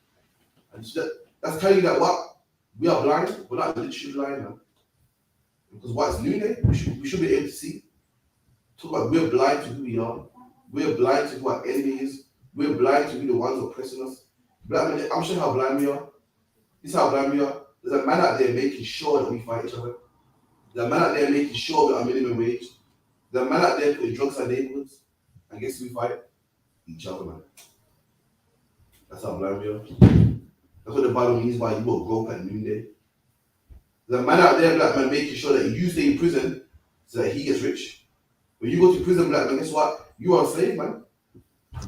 And so that's telling you that what? We are blind, we're not literally blind, man. Because what's new there, we should be able to see. Talk about we're blind to who we are. We're blind to who our enemy is. We're blind to who the ones oppressing us. Black men, I'm sure how blind we are. This is how blind we are. There's a man out there making sure that we fight each other. There's a man out there making sure we're on minimum wage. There's a man out there putting drugs in our neighborhoods. And guess who we fight? Each other, man. That's how blind we are. That's what the Bible means by you will grow up at noonday. There's a man out there, black man, making sure that you stay in prison so that he gets rich. When you go to prison, black man, guess what? You are a slave, man.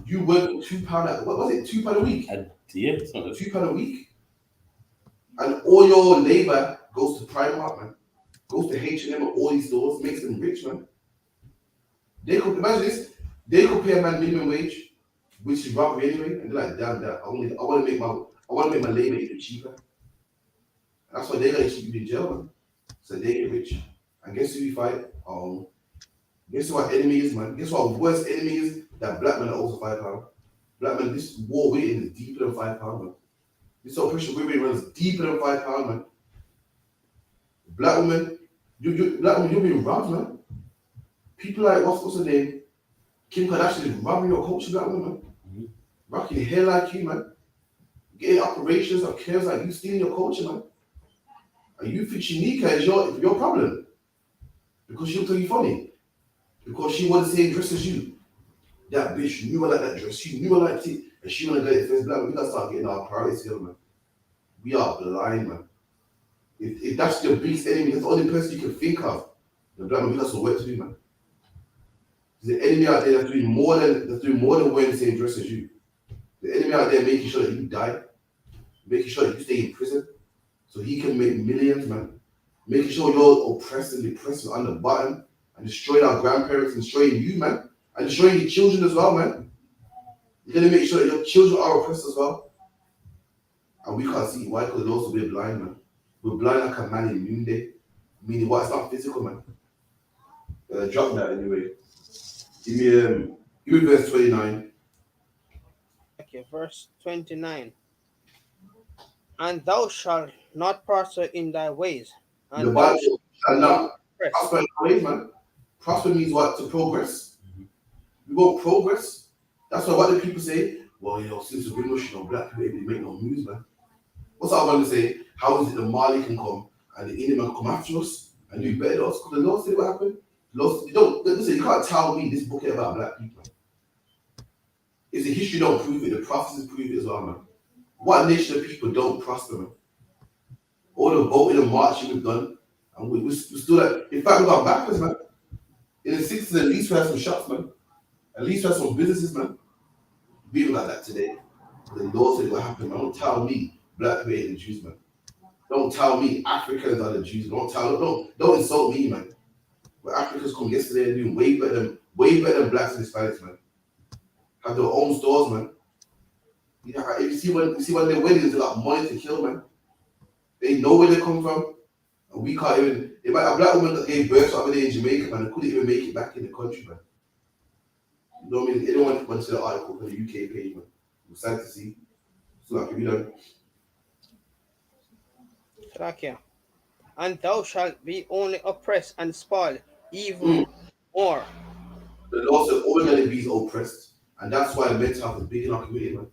You work £2 what was it? £2 a week?
Yeah, something.
£2 a week. And all your labor goes to Primark, man. Goes to H&M and all these stores, makes them rich, man. They could imagine this. They could pay a man minimum wage, which is robbery anyway, and they're like, damn that. I want to make my labor even cheaper. And that's why they're gonna keep you in jail, man. So they get rich. And guess who we fight? Guess who our enemy is, man? Guess what our worst enemy is? That black men are also £5. Black men, this war we're in is deeper than £5, man. This oppression we're in runs deeper than £5, man. Black women, black women, you're being robbed, man. People like what's her name? Kim Kardashian is robbing your culture, black woman. Rocking your hair like you, man. Getting operations of cares like you, stealing your culture, man. And you think Shanika is your problem because she'll tell you funny. Because she wore the same dress as you. That bitch knew I like that dress. She knew I liked it. And she wanna get it first. Black, we gotta start getting our priorities together, man. We are blind, man. If that's your biggest enemy, that's the only person you can think of. The black man, we got some work to do, man. There's an enemy out there that's doing more than wearing the same dress as you. The enemy out there making sure that you die, making sure that you stay in prison, so he can make millions, man. Making sure you're oppressed and depressed on the bottom, and destroying our grandparents, and destroying you, man, and destroying your children as well, man. You're gonna make sure that your children are oppressed as well. And we can't see why, because also we're blind, man. We're blind like a man in noonday, meaning what? It's not physical, man. Drop that anyway. Give me verse 29.
Okay, verse 29. And thou shalt not prosper in thy ways. And
The
thou
Bible
shalt
shall not
press.
prosper in our ways, man. Prosper means what? To progress. We won't progress. That's why what do people say? Well, since we're Muslim, black people able to make no moves, man. What's I want to say? How is it the Mali can come and the Indian can come after us and do better than us? Because the Lord said what happened? Listen, you can't tell me this book is about black people. If the history don't prove it, the prophecies prove it as well, man. What nation of people don't prosper, man? All the voting and marching we've done, and we're still like, in fact, we've gone backwards, man. In the 60s, at least we had some shops, man. At least we had some businesses, man. We even got that today. The Lord said what happened, man. Don't tell me black people ain't the Jews, man. Don't tell me Africans are the Jews. Don't insult me, man. But Africans come yesterday and doing way better than blacks and Hispanics, man. Have their own stores, man. You know, if you see when their weddings, they got money to kill, man. They know where they come from, and we can't even. If a black woman that gave birth over there in Jamaica, man, they couldn't even make it back in the country, man. You know what I mean? Anyone went to the article for the UK page, man. It was sad to see. So like, you know.
Okay. And thou shalt be only oppressed and spoiled even more.
The Lord said all we're gonna be is oppressed, and that's why mental health is big in our community, man.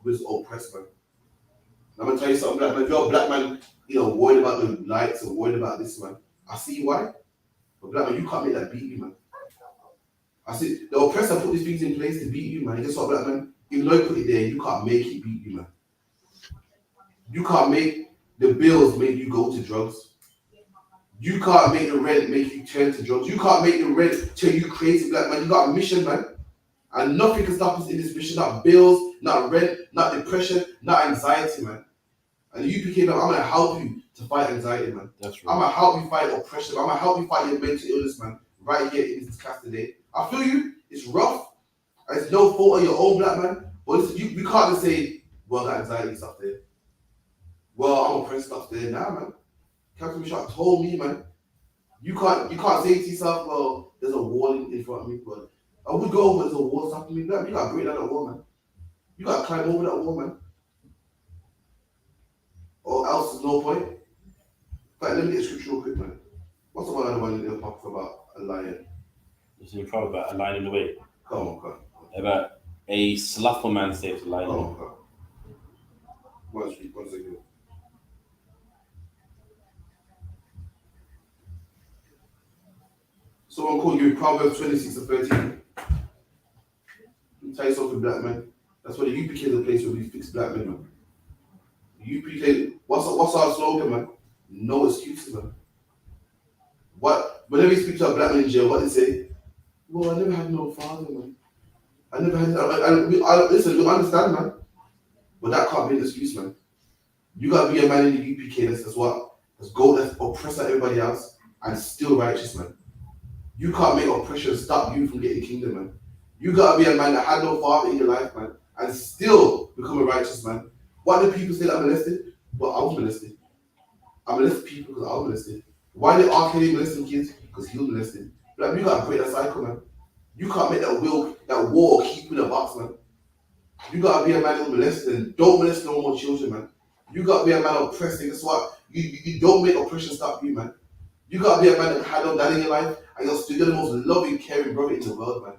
We're oppressed, man. And I'm gonna tell you something, black man. If you're a black man, worried about the lights or worried about this, man, I see why. But black man, you can't make that beat you, man. I see the oppressor put these things in place to beat you, man. And guess what, black man? Even though you put it there, you can't make it beat you, man. You can't make the bills make you go to drugs. You can't make the rent make you turn to drugs. You can't make the rent turn you crazy, black man. You got a mission, man. And nothing can stop us in this mission. Not bills, not rent, not depression, not anxiety, man. And the UPK, man, I'm gonna help you to fight anxiety, man.
That's right.
I'm gonna help you fight oppression. I'm gonna help you fight your mental illness, man. Right here in this class today. I feel you. It's rough. It's no fault of your own, black man. But listen, we can't just say, well, that anxiety stuff there. Well, I'm oppressed stuff there. Nah, man. Captain Bishop told me, man. You can't say to yourself, well, there's a wall in front of me, but I would go over there's a wall stopping me. No, you gotta break down that wall, man. You gotta climb over that wall, man. Or else there's no point. But let me get scripture real quick, man. What's the one other one in the apocrypha about a lion?
It's in Proverbs about a lion in the way.
Come on, come on.
About a slothful man saves a lion.
Come on, come on. One second. Someone called you Proverbs 26 and 13. Let me tell you something, black man. That's why the UPK is a place where we fix black men, man. UPK, what's our slogan, man? No excuses, man. What? Whenever you speak to a black man in jail, what they say? Well, I never had no father, man. I never had. Listen, we understand, man. But that can't be an excuse, man. You gotta be a man in the UPK that's what? That's oppressed like everybody else and still righteous, man. You can't make oppression stop you from getting the kingdom, man. You gotta be a man that had no father in your life, man, and still become a righteous man. Why do people say that I'm molested? Well, I was molested. I molested people because I was molested. Why did R. Kelly molesting kids? Because he was molested. Like, you gotta break that cycle, man. You can't make that wall keep in a box, man. You gotta be a man who's molested and don't molest no more children, man. You gotta be a man oppressing. That's what you don't make oppression stop you, man. You gotta be a man that had no dad in your life and you're still the most loving, caring brother in the world, man.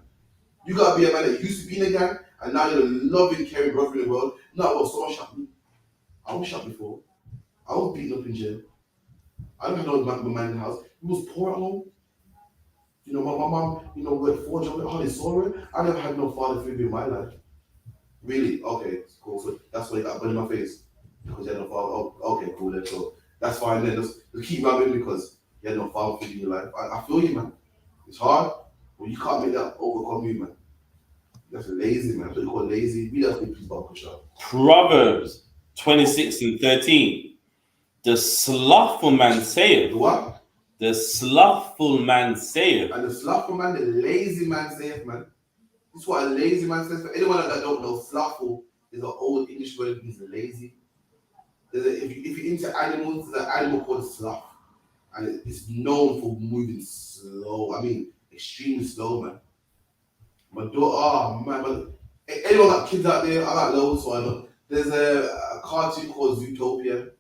You gotta be a man that used to be in a gang and now you're the loving, caring brother in the world. No, well, someone shot me. I was shot before. I was beaten up in jail. I don't have no man in the house. He was poor at home. You know, my mom, worked 4 jobs, hardly saw her. I never had no father figure in my life. Really? Okay, cool. So that's why you got burned in my face. Because you had no father. Oh, okay, cool, let's go. That's fine then. Just keep rapping because you had no father figure in your life. I feel you, man. It's hard, but you can't make that overcome you, man. That's lazy, man. That's what you call lazy. We have to please about push up.
Proverbs 26 and 13. The slothful man saith.
The what?
The slothful man saith.
And the slothful man, the lazy man saith, man. This is what a lazy man says. For anyone that don't know, slothful is an old English word that means lazy. If you're into animals, there's an animal called sloth. And it's known for moving slow. I mean, extremely slow, man. My daughter, oh man, but anyone got kids out there? I got loads, so I know. There's a cartoon called Zootopia,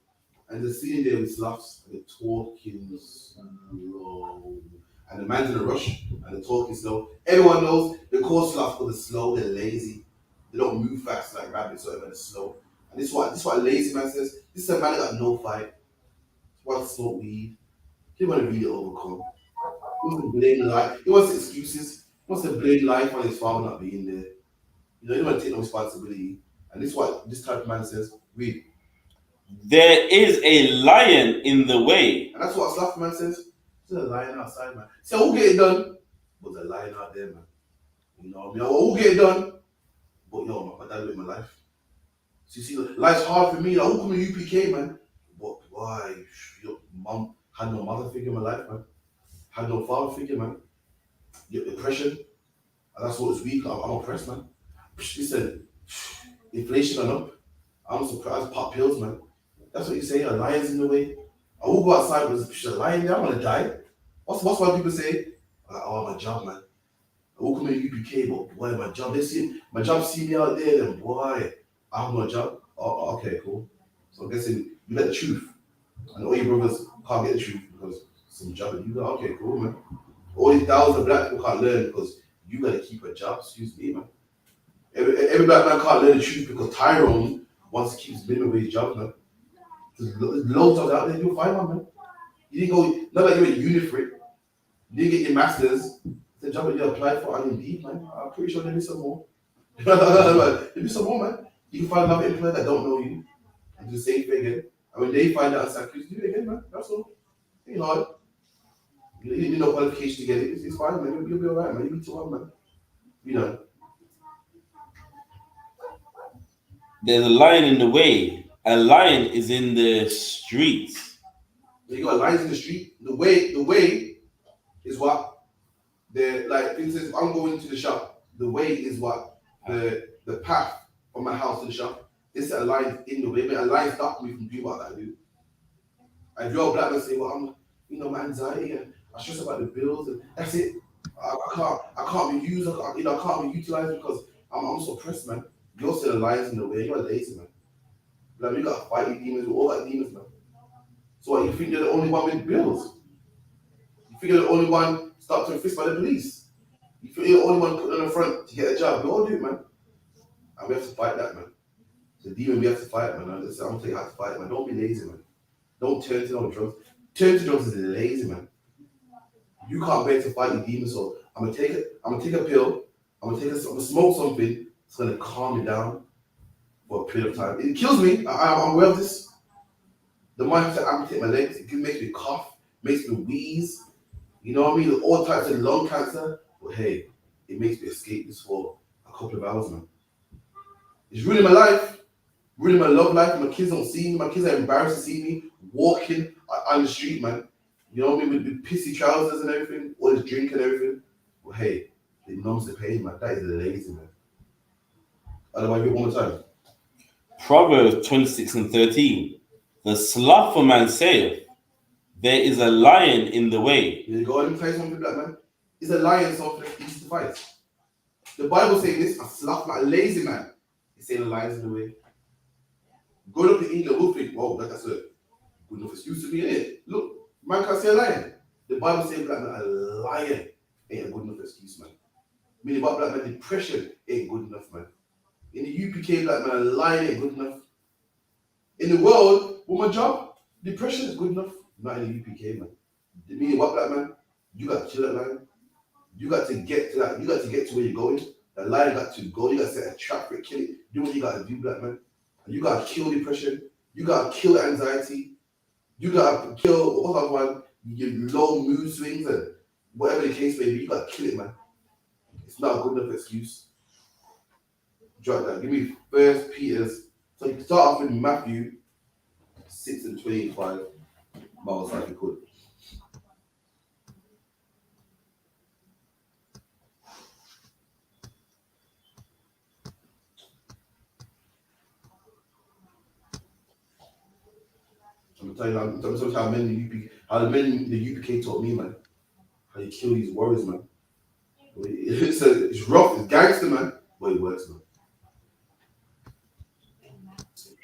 and the scene there with sloths, and they're talking slow. And the man's in a rush, and they're talking slow. Everyone knows they call sloths because they're slow, they're lazy. They don't move fast like rabbits, so they're slow. And this is what a lazy man says. This is a man that got no fight. He wants to smoke weed. He want to really overcome. He wants to blame life. He wants excuses. He wants to blame life on his father not being there. He don't want to take no responsibility. And this is what this type of man says. Read.
There is a lion in the way.
And that's what a sloth man says. There's a lion outside, man. See, I will get it done, but there's a lion out there, man. You know what I mean? I will get it done, but yo, my dad lived my life. So you see, life's hard for me. Like, who come to UPK, man? But why? Your mom had no mother figure in my life, man. Had no father figure, man. Your depression, and that's what it's weak. I'm oppressed, man. Listen, inflation gone up. I'm surprised. Pop pills, man. That's what you say. A lion's in the way. I will go outside with a lion there. I'm gonna die. What's why people say, oh, my job, man. I will come to UPK, but boy, my job. My job see me out there, then boy, I have no job. Oh, okay, cool. So I'm guessing you get the truth. And all your brothers can't get the truth because some job that you got. Okay, cool, man. All these thousands of black people can't learn because you gotta keep a job. Excuse me, man. Every black man can't learn the truth because Tyrone wants to keep minimum wage jobs, man. There's loads of jobs out there. You'll find one, man. You didn't go. Not like you went to uni for it. You didn't get your masters. The job that you applied for on Indeed, man. I'm pretty sure there'll be some more. There'll be some more, man. You can find another employer that don't know you and do the same thing again. And when they find out and sack you, do it again, man. That's all. It ain't hard. You need no qualification to get it. It's fine, man. You'll be alright, man. You need to one, man. You know.
There's a lion in the way. A lion is in the streets.
You got lions in the street. The way is what like for instance, if I'm going to the shop, the way is what the path from my house to the shop. This a lion in the way, but a lion stopped me from doing what I do. And if you're a black man say, well, my anxiety and I stress about the bills and that's it. I can't be used. I can't be utilized because I'm so pressed, man. You're still a lion in the way. You're lazy, man. Like, we got to fight these demons. We all got demons, man. So what, you think you're the only one with bills? You think you're the only one stopped and frisked by the police? You think you're the only one put on the front to get a job? We all do it, man. And we have to fight that, man. The demon we have to fight, man. I'm gonna tell you how to fight, man. Don't be lazy, man. Don't turn to no drugs. Turn to drugs is lazy, man. You can't bear to fight your demons, so I'm gonna take it. I'm gonna take a pill. I'm gonna smoke something. It's gonna calm me down for a period of time. It kills me. I'm aware of this. The mind has to amputate my legs. It makes me cough, makes me wheeze. You know what I mean? All types of lung cancer. But hey, it makes me escape this for a couple of hours, man. It's ruining my life, ruining my love life. My kids don't see me. My kids are embarrassed to see me walking on the street, man. You know what I mean? With pissy trousers and everything, all this drink and everything. But hey, it numbs the pain, man. That is lazy, man. Otherwise, you one more time.
Proverbs 26:13. The slothful man saith, there is a lion in the way.
You go and tell you something, black man. Is a lion something easy to fight? The Bible saying this, a sloth man, a lazy man. He's saying a lion's in the way. Growing up in England, we'll think, whoa, that's a good enough excuse to be in it. Look, man can't say a lion. The Bible says, black man, a lion ain't a good enough excuse, man. Meaning about black man, depression ain't good enough, man. In the UPK, black man, a lion ain't good enough. In the world, with my job, depression is good enough. Not in the UPK, man. Meaning what, black man? You got to kill that lion. You got to get to that. You got to get to where you're going. That lion got to go. You got to set a trap for it, kill it. Do what you got to do, black man. And you got to kill depression. You got to kill anxiety. You got to kill what's that one? Your low mood swings and whatever the case may be. You got to kill it, man. It's not a good enough excuse. Drop that. Give me 1 Peter's. So you start off with Matthew 6:25. Miles like you could. I'm telling you how the men in the UPK taught me, man. How you kill these warriors, man. It's rough, it's gangster, man, but it works, man.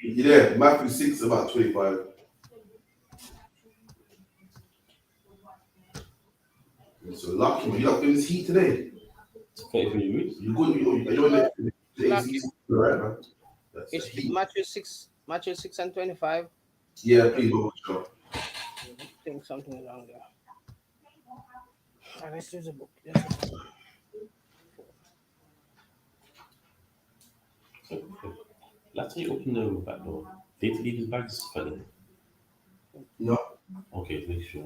You there? Matthew 6, about 25. So lucky, man. You not feeling this heat today?
33 weeks.
You good? You're in the AC? Right, man.
It's Matthew 6 and 25.
Yeah, please go. Sure.
I think something around there. Let's use a book.
Last time you opened the back door, did he leave his bags further?
No.
Okay, make sure.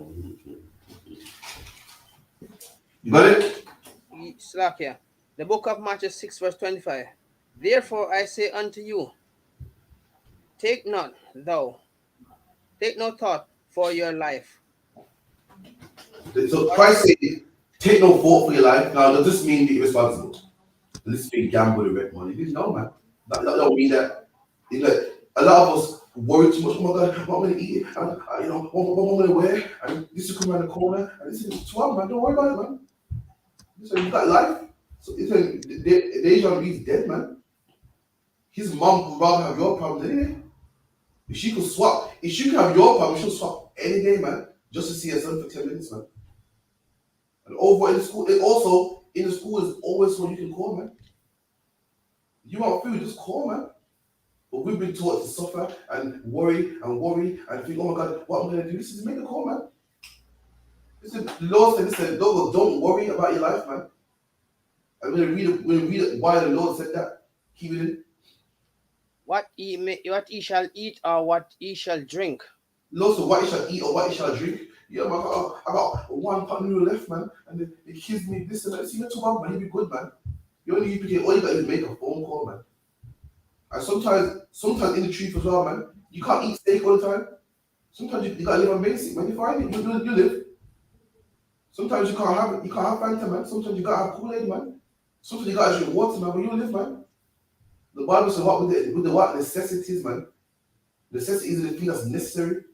You got it?
Slakia. The book of Matthew 6, verse 25. Therefore I say unto you, take no thought for your life.
So Christ said, take no thought for your life. Now, does this mean be irresponsible? Does this mean gamble with red money? No, man. That don't mean that. You know, a lot of us worry too much. Oh my God, what am I going to eat? What am I going to wear? And this will come around the corner. And this is 12, man. Don't worry about it, man. Listen, you got life. So Dejan Reed's dead, man. His mom would rather have your problems anyway. If she could have your problem, she'll swap any day, man, just to see her son for 10 minutes, man. And over in the school, in the school is always someone you can call, man. You want food, just call, man. But we've been taught to suffer and worry and think, oh my God, what am I going to do? This is make a call, man. Listen, the Lord said, don't worry about your life, man. I'm going to read why the Lord said that. Keep it in.
What ye shall eat or what ye shall drink.
Lord, so what you shall eat or what you shall drink. Yeah, man, I got 1 pot noodle left, man. And the kids need this and that. See, you're too bad, man. You'll be good, man. You only UPK, all you got to do is make a phone call, man. And sometimes in the truth as well, man, you can't eat steak all the time. Sometimes you gotta live on basic, man. You find it, you live. Sometimes you can't have Fanta, man. Sometimes you gotta have Kool-Aid, man. Sometimes you gotta drink water, man, but you live, man. The Bible says what with the what necessities, man. Necessities is the thing that's necessary.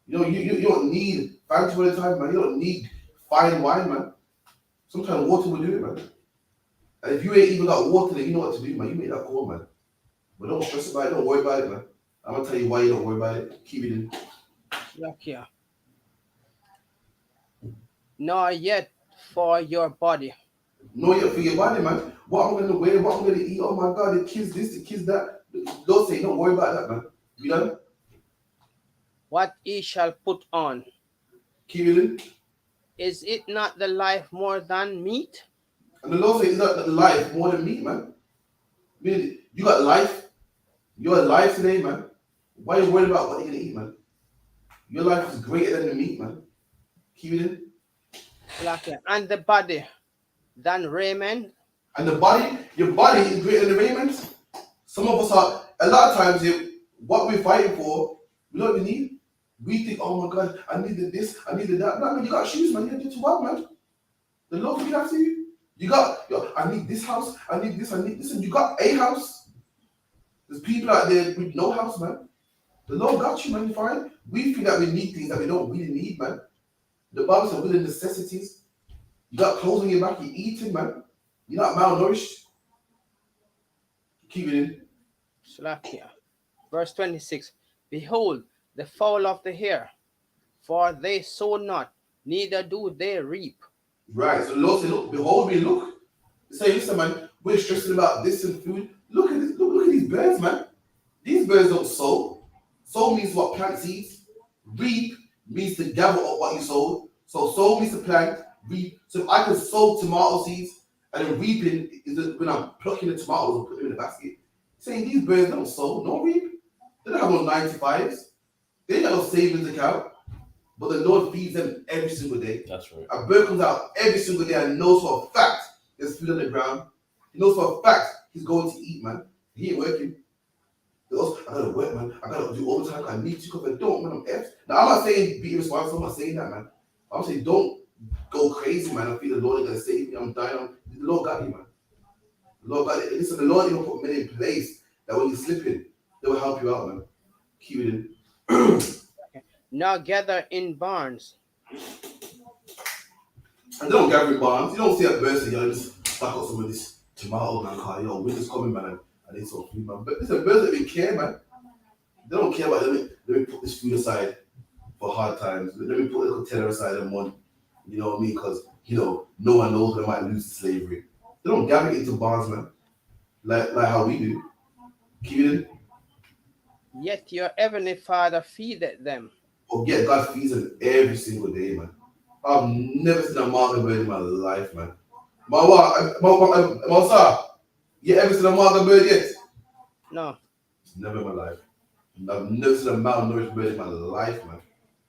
You know, you don't need Fanta all the time, man. You don't need fine wine, man. Sometimes water will do it, man. And if you ain't even got water, then you know what to do, man. You make that call, man. But don't stress about it. Don't worry about it, man. I'm gonna tell you why you don't worry about it. Keep it in.
Slakia. Nor yet for your body.
Know it for your body, man. What I'm gonna wear, what I'm gonna eat. Oh my God, the kids this, the kids that. Don't say, don't worry about that, man. You done?
What ye shall put on.
Keep it in.
Is it not the life more than meat?
And the Lord says, it's not life more than meat, man. I mean, you got life. You're alive today, man. Why are you worried about what you're gonna eat, man? Your life is greater than the meat, man. Keep it in.
Slakia. And the body than raiment.
And the body, your body is greater than the raiment. Some of us are, a lot of times, what we're fighting for, we don't even need. We think, oh my God, I needed this, I needed that. No, man, you got shoes, man. You need to work, man. The Lord looking after you. I need this house, I need this, and you got a house. There's people out there with no house, man. The Lord got you, man. You fine. We feel that we need things that we don't really need, man. The Bible says, with the necessities. You got clothes on your back, you're eating, man. You're not malnourished. Keep it in.
Slakia. Verse 26. Behold, the fowl of the air, for they sow not, neither do they reap.
Right. So the Lord said, look, behold me, look. Say, listen, man, we're stressing about this and food. Look at this, look at these birds, man. These birds don't sow. Sow means what? Plant seeds. Reap means to gather up what you sowed. So sow means to plant, reap. So if I can sow tomato seeds and then reaping is when I'm plucking the tomatoes and putting them in the basket. Saying these birds don't sow, no reap. They don't have no 95s. They ain't got no savings account. But the Lord feeds them every single day.
That's right.
A bird comes out every single day and knows for a fact there's food on the ground. He knows for a fact he's going to eat, man. He ain't working. He goes, I gotta work, man. I gotta do overtime. I need to, because if I don't, man, I'm F. Now, I'm not saying be irresponsible. I'm not saying that, man. I'm saying don't go crazy, man. I feel the Lord is gonna save me. I'm dying. The Lord got you, man. The Lord got it. Listen, the Lord even put men in place that when you're slipping, they will help you out, man. Keep it in.
Now gather in barns.
And they don't gather in barns. You don't see a bird say, yo, just stack up some of this tomato, man. Yo, winter's coming, man. And they sort of food, man. But listen, birds don't even care, man. They don't care about it. Let me put this food aside for hard times. Let me put a little tenner aside and one. You know what I mean? Because, no one knows they might lose to slavery. They don't gather into barns, man. Like how we do. Keep it in.
Yet your heavenly Father feedeth them.
Oh, yeah, God feeds them every single day, man. I've never seen a market bird in my life, man. Sir, you ever seen a market bird yet?
No.
Never in my life. I've never seen a malnourished bird in my life, man.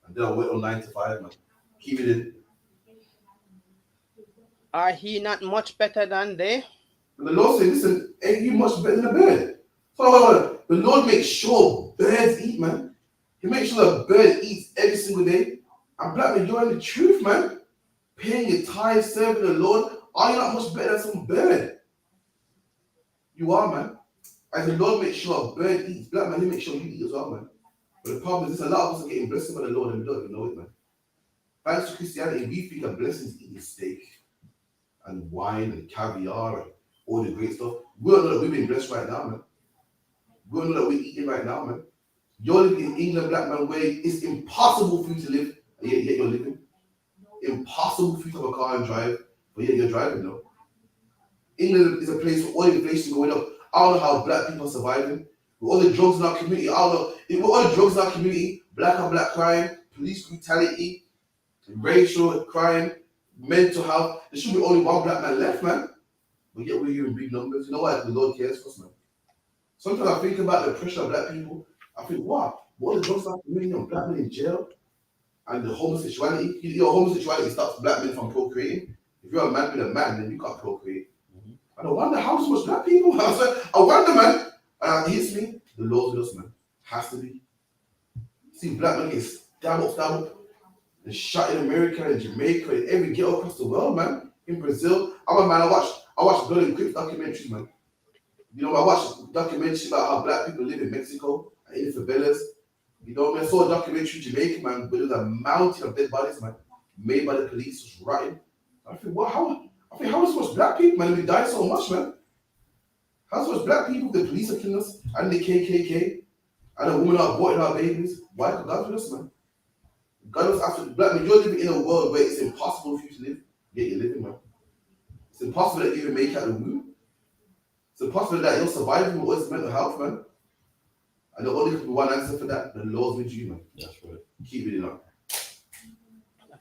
And then I went on 9 to 5, man. Keep it in.
Are he not much better than they?
And the Lord said, listen, ain't you much better than a bird? So the Lord makes sure birds eat, man. He makes sure the bird eats every single day. And black man, you're in the truth, man. Paying your tithes, serving the Lord. Are you not much better than some bird? You are, man. As the Lord makes sure a bird eats, black man, he makes sure you eat as well, man. But the problem is this, a lot of us are getting blessed by the Lord and we don't even know it, man. Thanks to Christianity, we think a blessing is eating steak and wine and caviar and all the great stuff. We don't know that we've been blessed right now, man. We don't know that we're eating right now, man. You're living in England, black man, where it's impossible for you to live, and yet you're living. Impossible for you to have a car and drive, but yet you're driving, though. England is a place where all inflation going up. I don't know how black people are surviving. With all the drugs in our community, I don't know. With all the drugs in our community, black on black crime, police brutality, racial crime, mental health, there should be only one black man left, man. But yet we're here in big numbers. You know why? The Lord cares for us, man. Sometimes I think about the pressure of black people. I think, wow, what the drugs are community on black men in jail and the homosexuality. Homosexuality stops black men from procreating. If you're a man with a man, then you can't procreate. I don't wonder how so much black people. I wonder, man. And it hits me. The Lord's with us, man. Has to be. See black men get stabbed up, and shot in America and Jamaica and every ghetto across the world, man. In Brazil, I'm a man. I watch Blood and Crips documentaries, man. I watched documentaries about how black people live in Mexico and in the favelas. I saw a documentary in Jamaica, man, where there was a mountain of dead bodies, man, made by the police, just rotting. I think, wow, how is so much black people, man? We die so much, man. How so much black people? The police are killing us, and the KKK, and the women are aborting our babies. Why? Because God's with us, man. God knows after black man, you're living in a world where it's impossible for you to live. Yeah, you're living, man. It's impossible that you even make it out of the womb. It's impossible that you'll survive with what's mental health, man. And the only one answer for that, the Lord's with you, man.
That's right.
Keep reading up.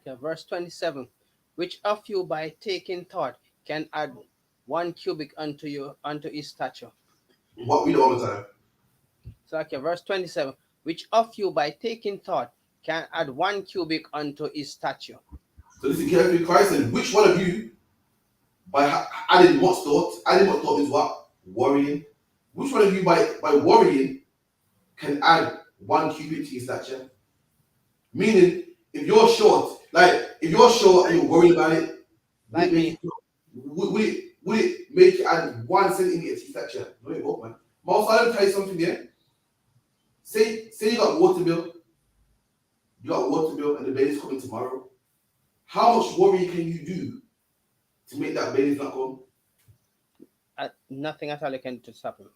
Okay, verse 27. Which of you by taking thought can add 1 cubit unto his stature?
What we do all the time.
So okay, verse 27. Which of you by taking thought can add 1 cubit unto his stature?
So listen carefully, Christ said, which one of you, by adding much thought means what? Worrying. Which one of you, by worrying, can add 1 cubit to your stature? Meaning, if you're short and you're worried about it,
Like me.
would it make you add 1 centimeter to your stature? No, it won't, man. Most I'll tell you something there. Say you got a water bill. And the baby's coming tomorrow. How much worry can you do to make that baby not come?
Nothing at all you can do to stop him.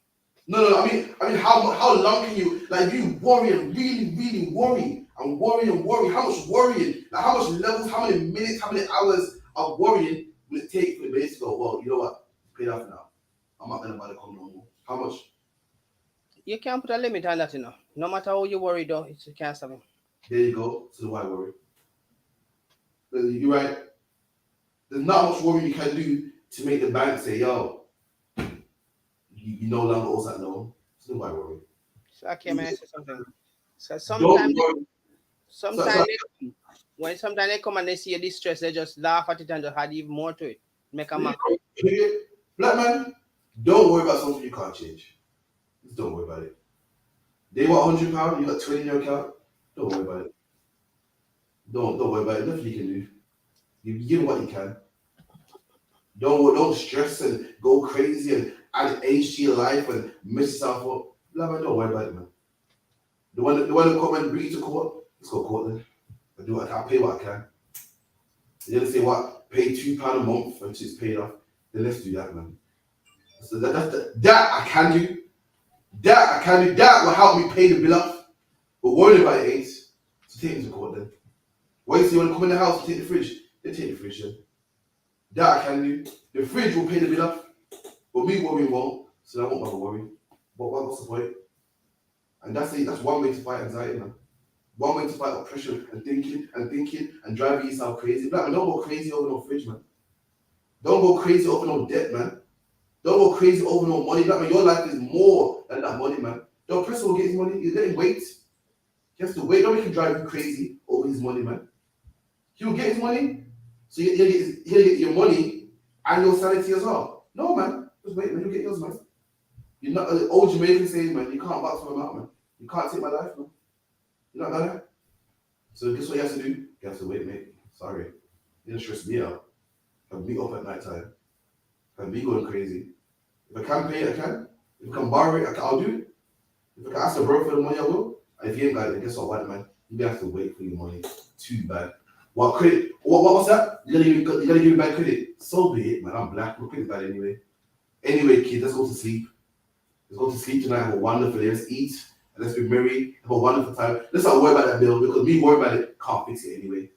No. I mean, how long can you you worry and really worry and worry? How much worrying? Like how much levels? How many minutes? How many hours of worrying will it take for the baby to go? Well, you know what? It's paid off now. I'm not gonna bother come no more. How much?
You can't put a limit on that, you know. No matter how you worry, though, you can't stop him.
There you go. So why worry? You're right. There's not much worry you can do to make the bank say, yo, you no longer owe that loan. So why worry?
So okay, man, I say something. So
Don't worry.
sometimes they come and they see you distress, they just laugh at it and just add even more to it. Make a mock.
Black man, don't worry about something you can't change. Just don't worry about it. They want £100, you got 20 in your account. Don't worry about it. Don't worry about it. Nothing you can do. You give what you can. Don't stress and go crazy and add age to your life and mess yourself up. Black man, don't worry about it, man. The one that come and bring you to court, let's go to court then. I'll pay what I can. You're gonna say what? Pay £2 a month until it's paid off. Then let's do that, man. So that I can do. That will help me pay the bill off. But worrying about it ain't. So take me to court then. Why you say you want to come in the house to take the fridge? Then take the fridge then. That I can do. The fridge will pay the bill off. But me worrying won't. So I won't bother worrying. But what's the point? And that's it. That's one way to fight anxiety, man. One way to fight oppression and thinking and driving yourself crazy. Black man, don't go crazy over no fridge, man. Don't go crazy over no debt, man. Don't go crazy over no money. Black man, your life is more than that money, man. The oppressor will get his money. He's getting weight. He has to wait. Don't make him drive you crazy over his money, man. He will get his money. So he'll get your money and your sanity as well. No, man. Just wait, man. You'll get yours, man. You're not an old Jamaican saying, man, you can't box from a out, man. You can't take my life, man. You're not gonna. So guess what you have to do? You have to wait, mate. Sorry. You don't stress me out. Have me up at night time. Have me going crazy. If I can pay it, I can. If I can borrow it, I'll do it. If I can ask a bro for the money, I will. And if you ain't got it, then guess what, man? You have to wait for your money. Too bad. What credit? What's that? You gotta give me bad credit. So be it, man. I'm black. My credit's bad anyway. Anyway, kids, let's go to sleep. Let's go to sleep tonight. Have a wonderful day. Let's eat. And let's be merry. Have a wonderful time. Let's not worry about that bill because me worry about it can't fix it anyway.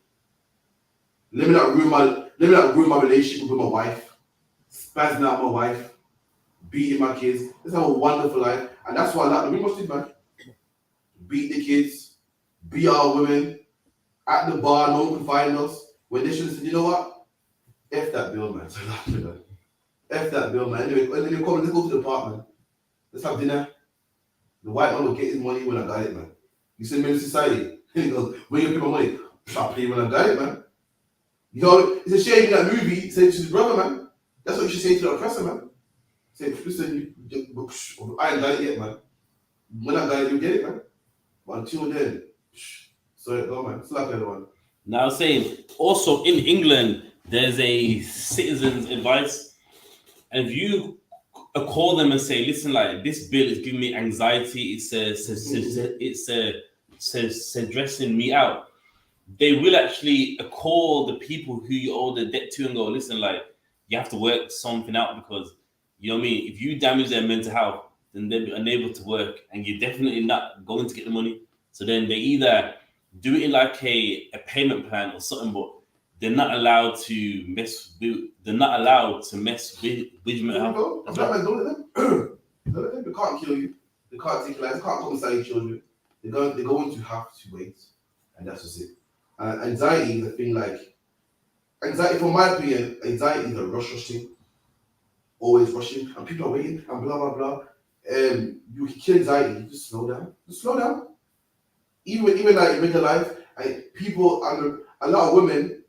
Let me not ruin my relationship with my wife. Spazzing out my wife. Beating my kids. Let's have a wonderful life. And that's why I like the women do, man. Beat the kids. Beat our women. At the bar, no one can find us. When they should have said, you know what? F that bill, man. So man. F that bill, man. Anyway, let's go to the park, man. Let's have dinner. The white man will get his money when I got it, man. You send me to society. He goes, where you pay my money? I'll pay when I got it, man. You know, it's a shame in that movie, he said to his brother, man. That's what you should say to the oppressor, man. Say, listen, I ain't got it yet, man. When I got it, you get it, man. But until then, sorry, go, man. It's like the other one.
Now, I was saying, also in England, there's a citizen's advice. And if you call them and say, listen, like, this bill is giving me anxiety, it's stressing me out, they will actually call the people who you owe the debt to and go, listen, like, you have to work something out because, you know what I mean? If you damage their mental health, then they'll be unable to work and you're definitely not going to get the money. So then they either do it in like a payment plan or something, but they're not allowed to mess with. They're not allowed to mess with
There
mental
you go.
health.
Black man, don't let them. Don't let them. They can't kill you. They can't take your life. They can't come inside your children. They're going to have to wait, and that's just it. Anxiety is a thing. Like anxiety, from my opinion, anxiety is a rush thing. Always rushing, and people are waiting, and blah blah blah. You can kill anxiety. Just slow down. Just slow down. Even like in real life, and people under a lot of women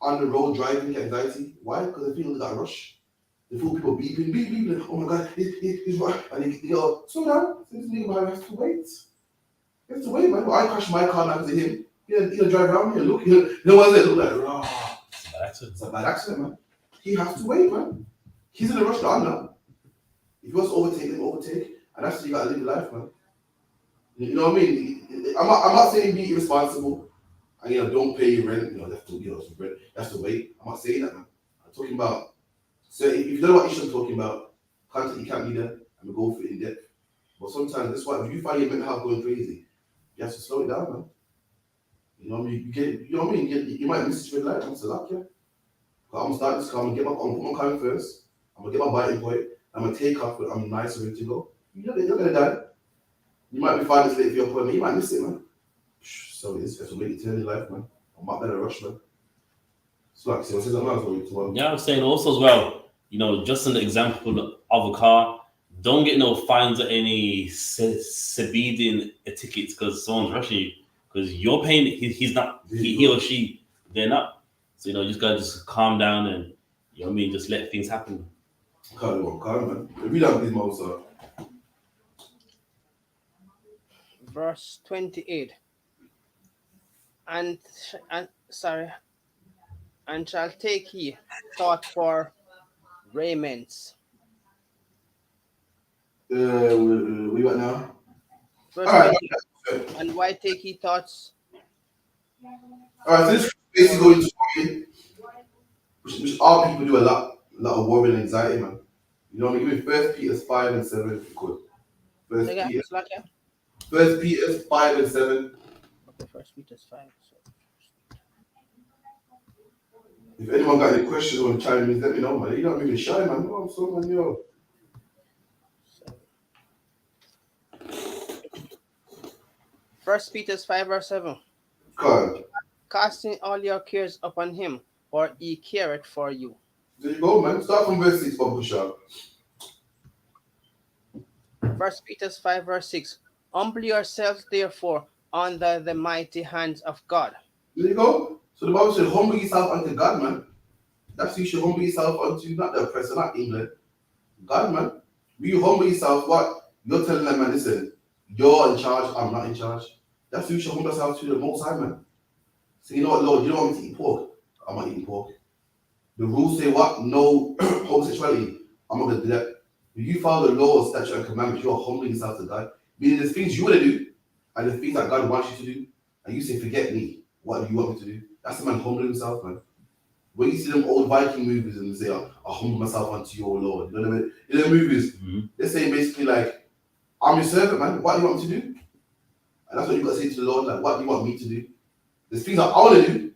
on the road driving get anxiety. Why? Because they feel that rush. They feel people beeping, like, oh my god, he's right. And they go, slow down. This nigga has to wait. He has to wait, man. I crashed my car now because of him. He'll drive around here. Look, no one's there. Look like, rah. It's a bad accident, man. He has to wait, man. He's in a rush down now. If he wants to overtake, then overtake. And that's how you gotta live your life, man. You know what I mean? I'm not saying be irresponsible and don't pay your rent, you have to rent, that's the wait. I'm not saying that, man. I'm talking about, so if you don't know what issue I'm talking about, contact your camp leader and we'll go for it in depth. But sometimes that's why if you find your mental health going crazy, you have to slow it down, man. You know what I mean? You might miss it with life. I'm still up here. I'm gonna start this car, I'm gonna put my car in first, I'm gonna get my biting point, I'm gonna take off, but I'm nice and ready to go. You're gonna die. You might be 5 minutes late for your appointment, you might miss it, man. So it's a way to turn your life, man. I'm not gonna rush, man. It's like, so something else.
Yeah, I'm saying also as well, just an example of a car, don't get no fines or any speeding tickets because someone's rushing you, because you're paying, he's not, he or she, they're not. So, you just gotta just calm down and, just let things happen.
Calm, man. Read out these mouths, sir.
Verse 28. And shall take ye thought for raiments.
We got now.
Verse
All right.
28. And why take ye thoughts?
All right. So this basically going to worry, which all people do a lot of worry and anxiety, man. You know what I mean? Give me 1 Peter 5 and 7 if you could. First Peter 5 and 7.
Okay, 1 Peter 5. So.
If anyone got any questions or chime in, let me know, man. You don't even shy, man. No, I'm so man, yo.
First Peter 5 verse 7.
God.
Casting all your cares upon him, for he careth for you.
There you go, man. Start from verse 6, Bumper Sharp.
First Peter 5 verse 6. Humble yourselves therefore under the mighty hands of God.
There you go. So the Bible said, humble yourself unto God, man. That's who you should humble yourself unto, not the oppressor, not England. God, man. When you humble yourself, what? You're telling them, man, listen, you're in charge, I'm not in charge. That's who you should humble yourself to, the Most High, man. So you know what, Lord, you don't want me to eat pork. I'm not eating pork. The rules say what? No homosexuality. I'm not going to do that. When you follow the laws, statutes, and commandments, you're humbling yourself to God. Meaning there's things you want to do, and the things that God wants you to do, and you say, forget me. What do you want me to do? That's the man humbling himself, man. When you see them old Viking movies and they say, I humble myself unto you, O Lord. You know what I mean? In the movies, they're saying basically like, I'm your servant, man. What do you want me to do? And that's what you got to say to the Lord, like, what do you want me to do? There's things that I want to do.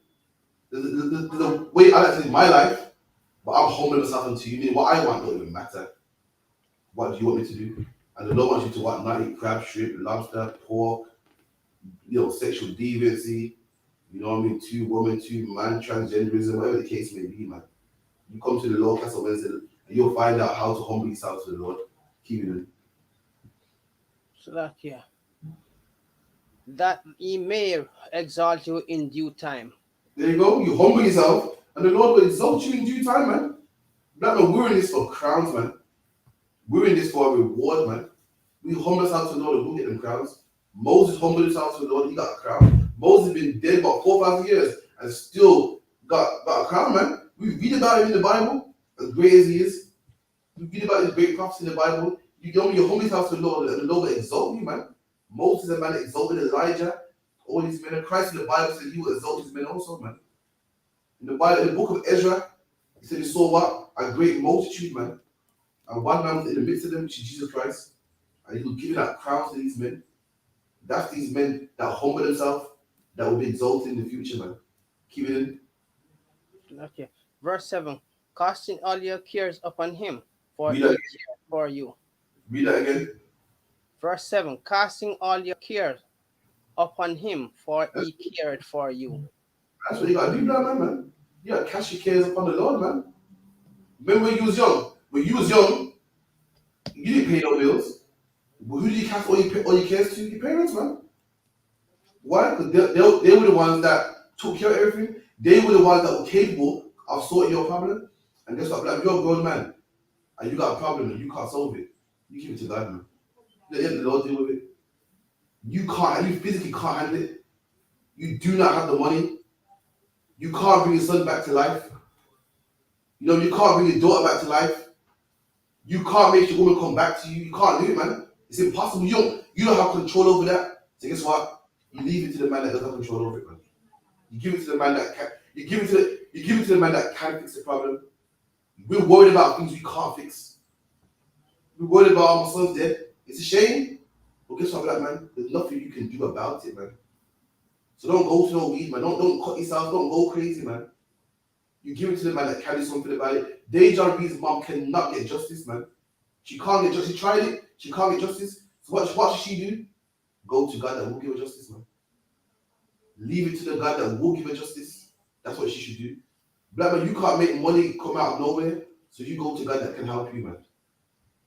The way I like to live my life, but I'm humbling myself unto you. What I want don't even matter. What do you want me to do? And the Lord wants you to what? Not eat crab, shrimp, lobster, pork, sexual deviancy. You know what I mean? 2 women, 2 man, transgenderism, whatever the case may be, man. You come to the Lord, Castle Wednesday, and you'll find out how to humble yourself to the Lord. Keep it in.
So that he may exalt you in due time.
There you go. You humble yourself, and the Lord will exalt you in due time, man. We're in this for crowns, man. We're in this for a reward, man. We humble ourselves to the Lord and we'll get them crowns. Moses humbled himself to the Lord, he got a crown. Moses has been dead about 4,000 years and still got a crown, man. We read about him in the Bible, as great as he is. We read about his great prophets in the Bible. You humble yourself to the Lord, and the Lord will exalt you, man. Moses, a man, exalted Elijah. All these men, Christ in the Bible said he will exalt his men also, man. In the Bible, in the book of Ezra, he said he saw what? A great multitude, man. And one man was in the midst of them, which is Jesus Christ. And he was giving out crowns to these men. That's these men that humble themselves. that will be exalted in the future, man. Keep it in.
Okay. Verse 7. Casting all your cares upon him, for
Read
he
that,
cared for you.
read that again.
Verse 7. Casting all your cares upon him, for
That's,
he cared for you.
that's what you gotta do, man. You gotta cast your cares upon the Lord, man. Remember when you was young? When you was young, you didn't pay no bills. But who did you cast all your cares to? Your parents, man. Why? Because they were the ones that took care of everything. They were the ones that were capable of sorting your problem. And guess what? Like, you're a grown man and you got a problem and you can't solve it. You give it to God, man. Let the Lord deal with it. You can't, and you physically can't handle it. You do not have the money. You can't bring your son back to life. You know, you can't bring your daughter back to life. You can't make your woman come back to you. You can't do it, man. It's impossible. You don't have control over that. So guess what? You leave it to the man that doesn't have control over it, man. You give it to the man that can. You give it to the man that can fix the problem. We're worried about things we can't fix. We're worried about our son's dead. It's a shame. But guess what, black man? There's nothing you can do about it, man. So don't go to no weed, man. Don't cut yourself. Don't go crazy, man. You give it to the man that can do something about it. Deja Reed's mom cannot get justice, man. She can't get justice. She tried it. She can't get justice. So what should she do? Go to God that will give her justice, man. Leave it to the God that will give her justice. That's what she should do. Black man, you can't make money come out of nowhere, so you go to God that can help you, man.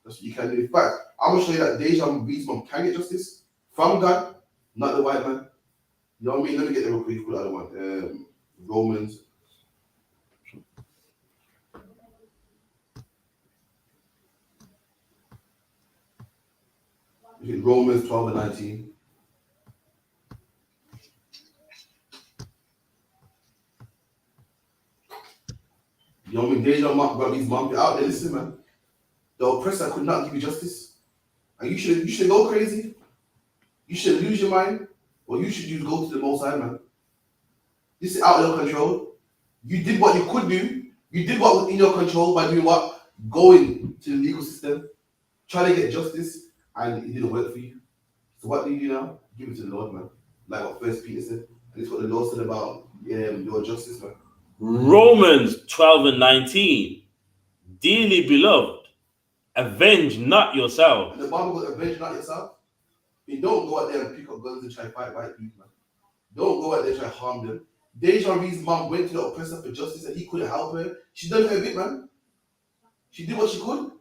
That's what you can do. In fact, I'm gonna show you that Deja Reed's mom can get justice from God, not the white man. You know what I mean? Let me get the real quick for the other one. Romans. Romans 12 and 19. You know what I mean? Deja Reed's mom, out there, listen, man. The oppressor could not give you justice. And you should go crazy. You should lose your mind. Or you should just go to the Most High, man. This is out of your control. You did what you could do. You did what was in your control by doing what? Going to the legal system, trying to get justice, and it didn't work for you. So what do you do now? Give it to the Lord, man. Like what First Peter said. And it's what the Lord said about your justice, man.
Romans 12 and 19. Dearly beloved, avenge not yourselves.
And the Bible goes, avenge not yourself. You don't go out there and pick up guns and try to fight white people, man. Don't go out there and try to harm them. Deja Reed's mom went to the oppressor for justice and he couldn't help her. She done her bit, man. She did what she could.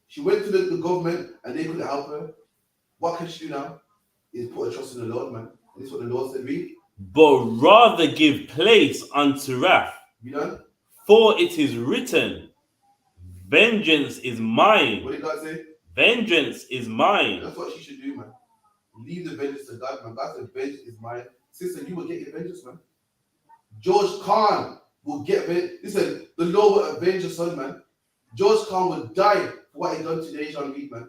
She went to the government and they couldn't help her. What can she do now? Is put her trust in the Lord, man. And this is what the Lord said, read.
But rather give place unto wrath.
You know?
For it is written, vengeance is mine.
What did God say?
Vengeance is mine.
That's what she should do, man. Leave the vengeance to God, man. God said, vengeance is mine. Sister, you will get your vengeance, man. George Khan will get vengeance. Listen, the Lord will avenge your son, man. George Khan will die for what he done to Deja Reed, man.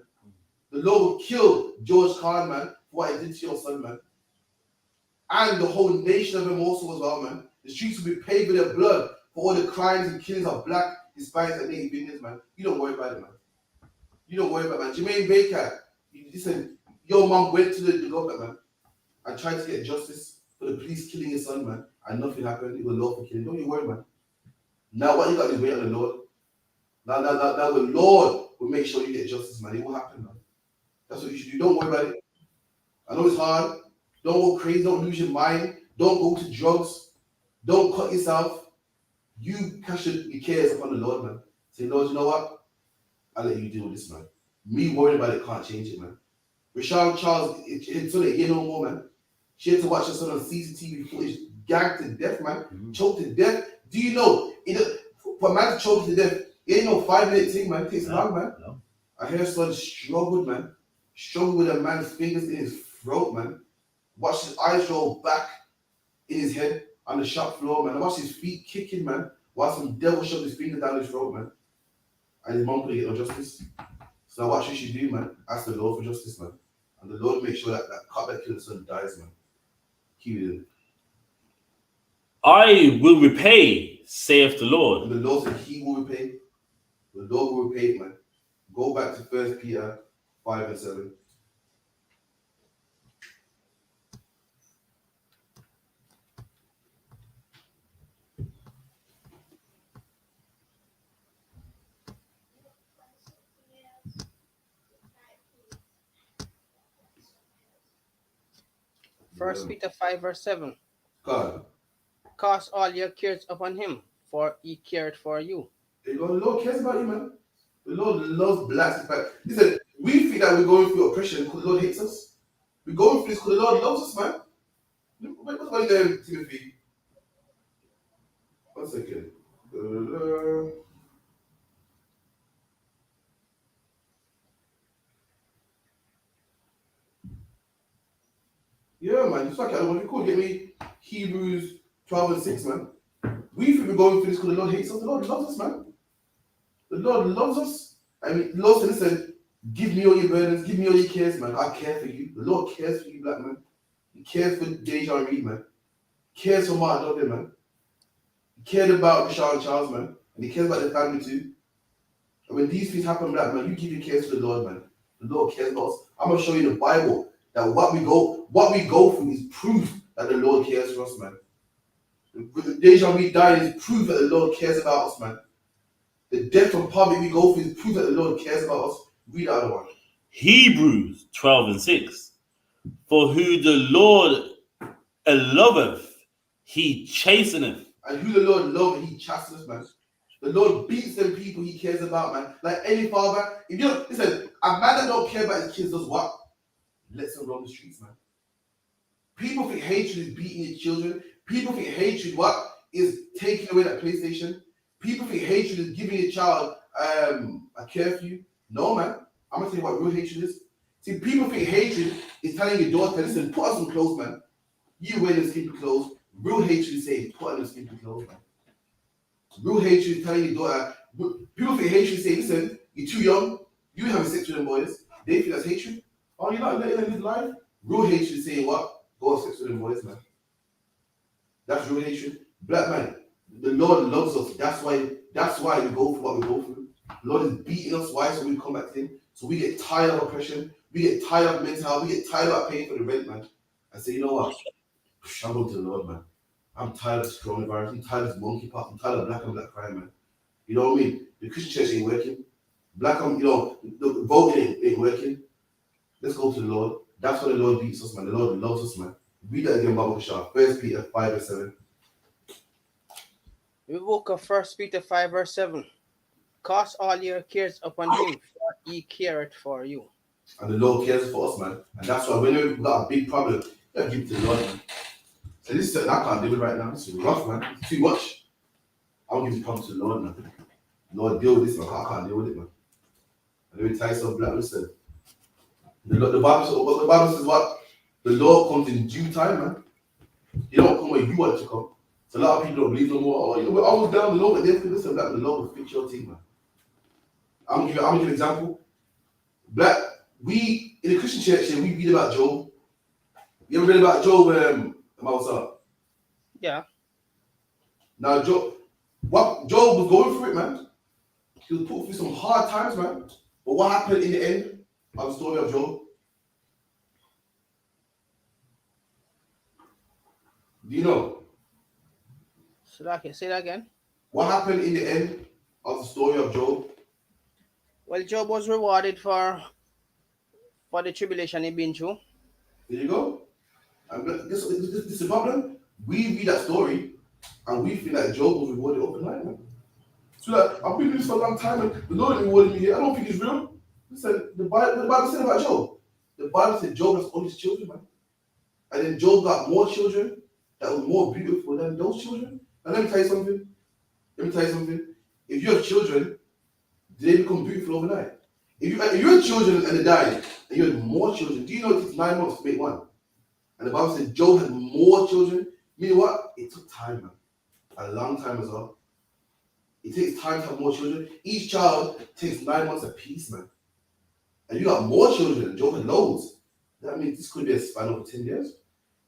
The Lord will kill George Khan, man, for what he did to your son, man. And the whole nation of him also as well, man. The streets will be paved with their blood for all the crimes and killings of black, Hispanics, and Native Indians, man. You don't worry about it, man. You don't worry about it, man. Jermaine Baker, listen, your mom went to the government, man, and tried to get justice for the police killing his son, man, and nothing happened. It was lawful killing. Don't you worry, man. Now what you got is wait on the Lord. Now the Lord will make sure you get justice, man. It will happen, man. That's what you should do. Don't worry about it. I know it's hard. Don't go crazy. Don't lose your mind. Don't go to drugs. Don't cut yourself. You cast your cares upon the Lord, man. Say, Lord, you know what? I'll let you deal with this, man. Me worrying about it can't change it, man. Rashad Charles, it's only a year no more, man. She had to watch her son on CCTV footage, gagged to death, man. Choked to death. Do you know, for a man to choke to death, it ain't no 5-minute thing, man. It takes long, man.
No.
I hear her son struggled, man. Struggled with a man's fingers in his throat, man. Watched his eyes roll back in his head on the shop floor, man. I watched his feet kicking, man. While some devil shoved his fingers down his throat, man. And his mom couldn't get no justice. So what should she do, man? Ask the Lord for justice, man. And the Lord make sure that cop that killed his son dies, man. Keep it in.
I will repay, saith the Lord.
And the Lord said he will repay. The Lord will repay it, man. Go back to 1 Peter 5 and 7.
First Peter 5 verse 7.
God.
Cast all your cares upon him, for he cared for you.
The Lord cares about you, man. The Lord loves blacks. Listen, we think that we're going through oppression because the Lord hates us. We're going through this because the Lord loves us, man. What's going there, Timothy? 1 second. Yeah, man. It's like I don't want to call. Get me Hebrews 12 and 6, man. We think we're going through this because the Lord hates us. The Lord loves us, man. The Lord loves us. I mean, the Lord said, listen, give me all your burdens, give me all your cares, man. I care for you. The Lord cares for you, black man. He cares for Deja and Reed, man. He cares for Martin Dudley, man. He cared about Richard and Charles, man. And he cares about their family too. And when these things happen, black man, you give your cares to the Lord, man. The Lord cares about us. I'm gonna show you in the Bible that what we go through is proof that the Lord cares for us, man. The Deja and Reed died is proof that the Lord cares about us, man. The death and poverty we go through is proof that the Lord cares about us. Read the other one.
Hebrews 12 and 6. For who the Lord loveth, he chasteneth.
And who the Lord loves, he chastens, man. The Lord beats them people he cares about, man. Like any father, if you listen, a man that don't care about his kids does what? Lets them roam the streets, man. People think hatred is beating your children. People think hatred what is taking away that PlayStation. People think hatred is giving your child a curfew. No, man. I'm gonna tell you what real hatred is. See, people think hatred is telling your daughter, listen, put on some clothes, man. You wear them skimpy clothes. Real hatred is saying, put on them skimpy clothes, man. Real hatred is telling your daughter. People think hatred is saying, listen, you're too young. You having sex with them boys. They think that's hatred. Oh, you're not letting them live life. Real hatred is saying what? Go have sex with them boys, man. That's real hatred. Black man, the Lord loves us. That's why we go through what we go through. The Lord is beating us. Why? So we come back to him. So we get tired of oppression. We get tired of mental health. We get tired of paying for the rent, man. And say, you know what? I'm going to the Lord, man. I'm tired of this coronavirus. I'm tired of this monkeypox. I'm tired of black on black crime, man. You know what I mean? The Christian church ain't working. Black on, the voting ain't working. Let's go to the Lord. That's why the Lord beats us, man. The Lord loves us, man. Read that again, Bible Shah. 1 Peter 5 and 7.
The book of 1 Peter 5 verse 7. Cast all your cares upon him, for he careth for you.
And the Lord cares for us, man. And that's why whenever we've got a big problem, you gotta give it to the Lord, man. So this is something I can't deal with right now. This is rough, man. It's too much. I'll give the problem to the Lord, man. Lord, deal with this, man. I can't deal with it, man. And let me tell you something, black. Listen. The Bible says what? The Lord comes in due time, man. He don't come where you want it to come. So a lot of people don't believe no more. Oh, I was down the Lord, but then listen, black, the Lord will fix your thing, man. I'm gonna give you an example. Black, we in the Christian church here, we read about Job. You ever read about Job, Mousa?
Yeah.
Now Job was going through it, man. He was put through some hard times, man. But what happened in the end of the story of Job? Do you know?
Say that again.
What happened in the end of the story of Job?
Well, Job was rewarded for the tribulation he'd been through.
There you go. And this is the problem. We read that story and we feel like Job was rewarded overnight, man. So like, I've been doing this for a long time and the Lord rewarded me here. I don't think it's real. Listen, the Bible said about Job. The Bible said Job has all his children, man. And then Job got more children that were more beautiful than those children. And let me tell you something. If you have children, do they become beautiful overnight? If you had children and they died, and you had more children, do you know it takes 9 months to make one? And the Bible said Job had more children. Meaning what? It took time, man. A long time as well. It takes time to have more children. Each child takes 9 months apiece, man. And you got more children. Job had loads. That means this could be a span of 10 years.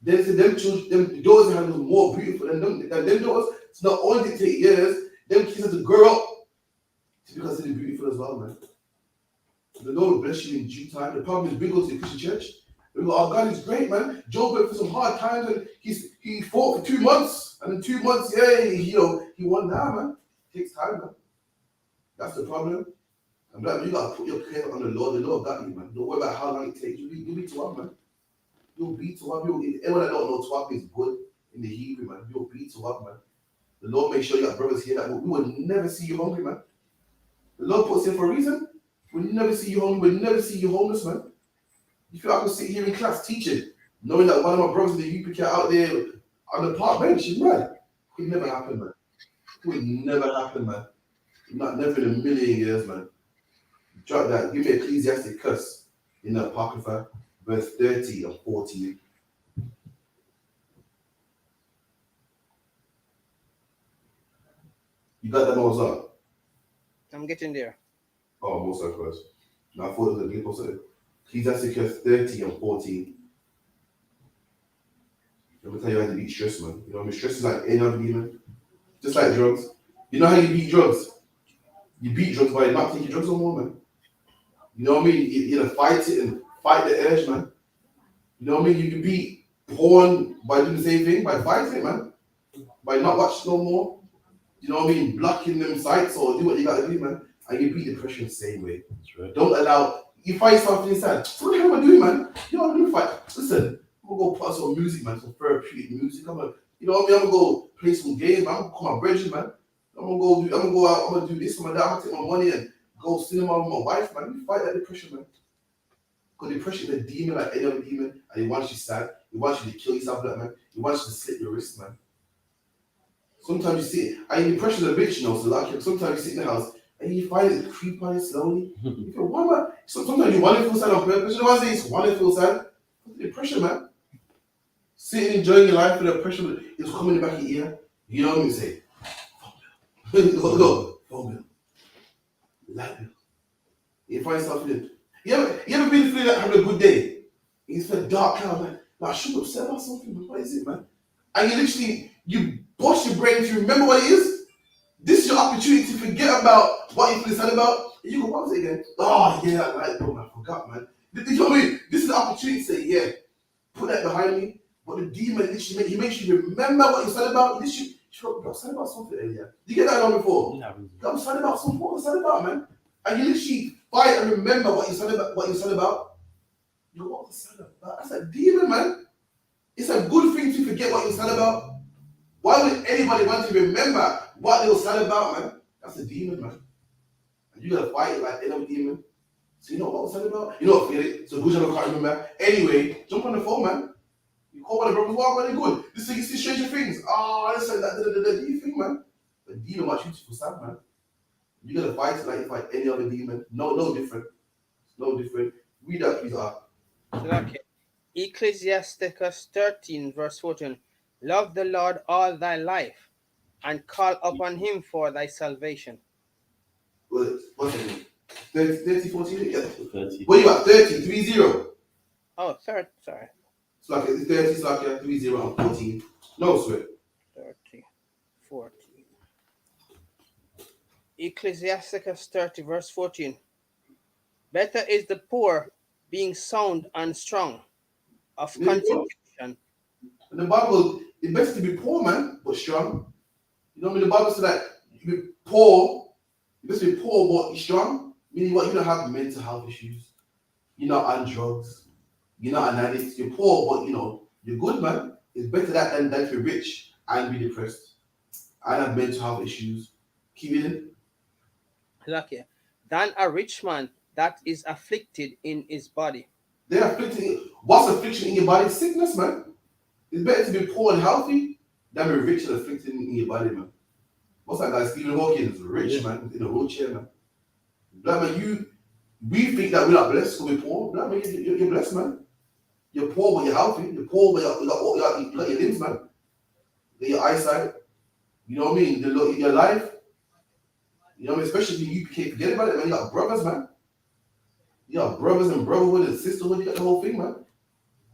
Then them children, them daughters have more beautiful than them daughters. So not only did it take years, them kids have to grow up to be considered beautiful as well, man. So the Lord will bless you in due time. The problem is we go to the Christian church. We go, oh, God is great, man. Job went for some hard times and he fought for 2 months. And in 2 months, he won now, man. It takes time, man. That's the problem. And you gotta put your care on the Lord. The Lord got you, man. Don't worry about how long it takes. You'll be to one, man. You'll beat to up. Anyone that don't know twap is good in the Hebrew, man. You'll beat to up, man. The Lord make sure you got brothers here that we will never see you hungry, man. The Lord puts here for a reason. We'll never see you hungry. We'll never see you homeless, man. You feel I can sit here in class teaching, knowing that one of my brothers in the UPK out there on the park bench is mad. It would never happen, man. It would never happen, man. Not never in a million years, man. Drop that. Give me Ecclesiasticus in the Apocrypha, verse 30 and 14. You got that Moses?
I'm getting there.
Oh, Moses first. Now I thought it was a big also. Ecclesiasticus 30 and 14. Let me tell you how to beat stress, man. You know what I mean? Stress is like any other demon. Just like drugs. You know how you beat drugs? You beat drugs by not taking drugs no more, man. You know what I mean? You gotta fight it and fight the urge, man. You know what I mean? You can beat porn by doing the same thing, by fighting it, man. By not watching no more. You know what I mean? Blocking them sites or do what you gotta do, man. And you beat depression the same way.
That's right.
Don't allow, you find something inside. What the hell am I doing, man? You know what I'm gonna fight? Listen, I'm gonna go put on some music, man, some therapeutic music. I'm gonna, you know what I mean? I'm gonna go play some games, man. I'm gonna call my brethren, man. I'm gonna go out, I'm gonna do this, I'm gonna take my money and go cinema with my wife, man. You fight that depression, man. Because depression is a demon like any other demon, and it wants you sad. It wants you to kill yourself, like, man. It wants you to slit your wrist, man. Sometimes you see, and depression is a bitch, you know, so like sometimes you sit in the house and you find it creep on you slowly. You feel, why am I? Sometimes you want to feel sad on purpose. You know what I'm saying? It's want to feel sad. Depression, man. Sitting enjoying your life with depression is coming in the back of your ear. You know what I mean? Say, go, phone bill, light bill. You find yourself in it. You ever been feeling like having a good day? You feel dark cloud, like I should be upset about something, man. What is it, man? And you literally, you bust your brain to remember what it is. This is your opportunity to forget about what you're feeling sad about. And you go, what was it again? Oh, yeah, like, bro, I forgot, man. You know what I mean? This is the opportunity to say, yeah, put that behind me. But the demon literally, he makes you remember what you're sad about. You literally, I'm sad about something earlier. Did you get that on before?
Yeah.
I'm sad about something. What was I sad about, man? And you literally fight and remember what you're sad about. What you're sad about. You go, what was I sad about? That's a demon, man. It's a good thing to forget what you're sad about. Why would anybody want to remember what they were sad about, man? That's a demon, man. And you gotta fight it like any demon. So you know what was sad about? You know what, feel it. So good job I can't remember. Anyway, jump on the phone, man. You call one of the brothers, what are good? This thing, you see stranger things. Oh, listen, that, do you think, man? The demon wants you to feel sad, man. You gotta fight it like you fight any other demon. No different. No different. Read that, please,
Okay. Ecclesiasticus 13, verse 14. Love the Lord all thy life, and call upon him for thy salvation.
What's it? 30, 14? Yeah.
30.
What you got? 30, 3-0.
Oh, third, sorry.
It's like it's 30, it's like 3-0 and 14. No sweat.
30, 14. Ecclesiasticus 30, verse 14. Better is the poor being sound and strong, of constitution.
And the Bible, it's best to be poor, man, but strong. You know what I mean? The Bible said that you be poor, it's best to be poor but strong. Meaning what? You don't have mental health issues. You're not on drugs. You're not an addict. You're poor, but you know, you're good, man. It's better that than to be rich and be depressed. And have mental health issues. Keep it in.
Okay. Than a rich man that is afflicted in his body.
They're afflicting. What's affliction in your body? Sickness, man. It's better to be poor and healthy than be rich and afflicted in your body, man. What's that guy? Stephen Hawking is rich, man, in a wheelchair, man. Black man, we think that we're not blessed because we're poor. Black man, you're blessed, man. You're poor but you're healthy. You're poor but you got your limbs, man. You got your eyesight. You know what I mean? Your life. You know what I mean? Especially if you can't forget about it, man. You got brothers, man. You got brothers and brotherhood and sisterhood. You got the whole thing, man.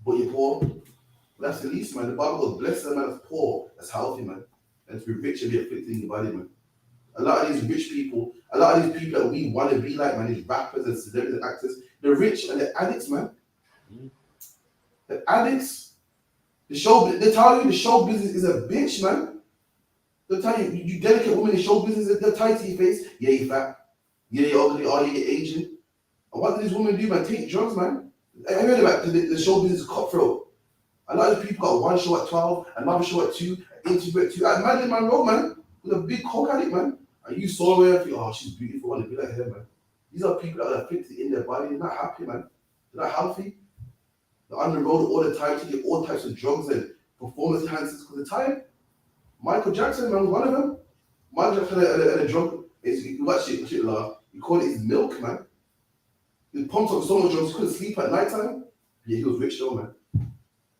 But you're poor. But that's the least, man. The Bible goes, bless the man that's poor, that's healthy, man. And to be rich and be afflicted in your body, man. A lot of these rich people, a lot of these people that we want to be like, man, these rappers and celebrities and actors, they're rich and they're addicts, man. The addicts, they tell you the show business is a bitch, man. They'll tell you, you delicate women in show business, they'll tie to your face, yeah, you're fat, yeah, you're ugly, oh, you're Asian. And what do these women do, man? Take drugs, man. I heard about the show business cutthroat. A lot of people got one show at 12, another show at 2, an interview at 2. Like, man in my road, man, with a big coke addict, man. And you saw her and think, oh, she's beautiful, I want to be like her, man. These are people that are afflicted in their body. They're not happy, man. They're not healthy. They're on the road all the time, taking all types of drugs and performance enhancers because they're tired. Michael Jackson, man, was one of them. Michael Jackson had a drug. You watch it, you call it his milk, man. He pumped up so much drugs, he couldn't sleep at night time. Yeah, he was rich though, man.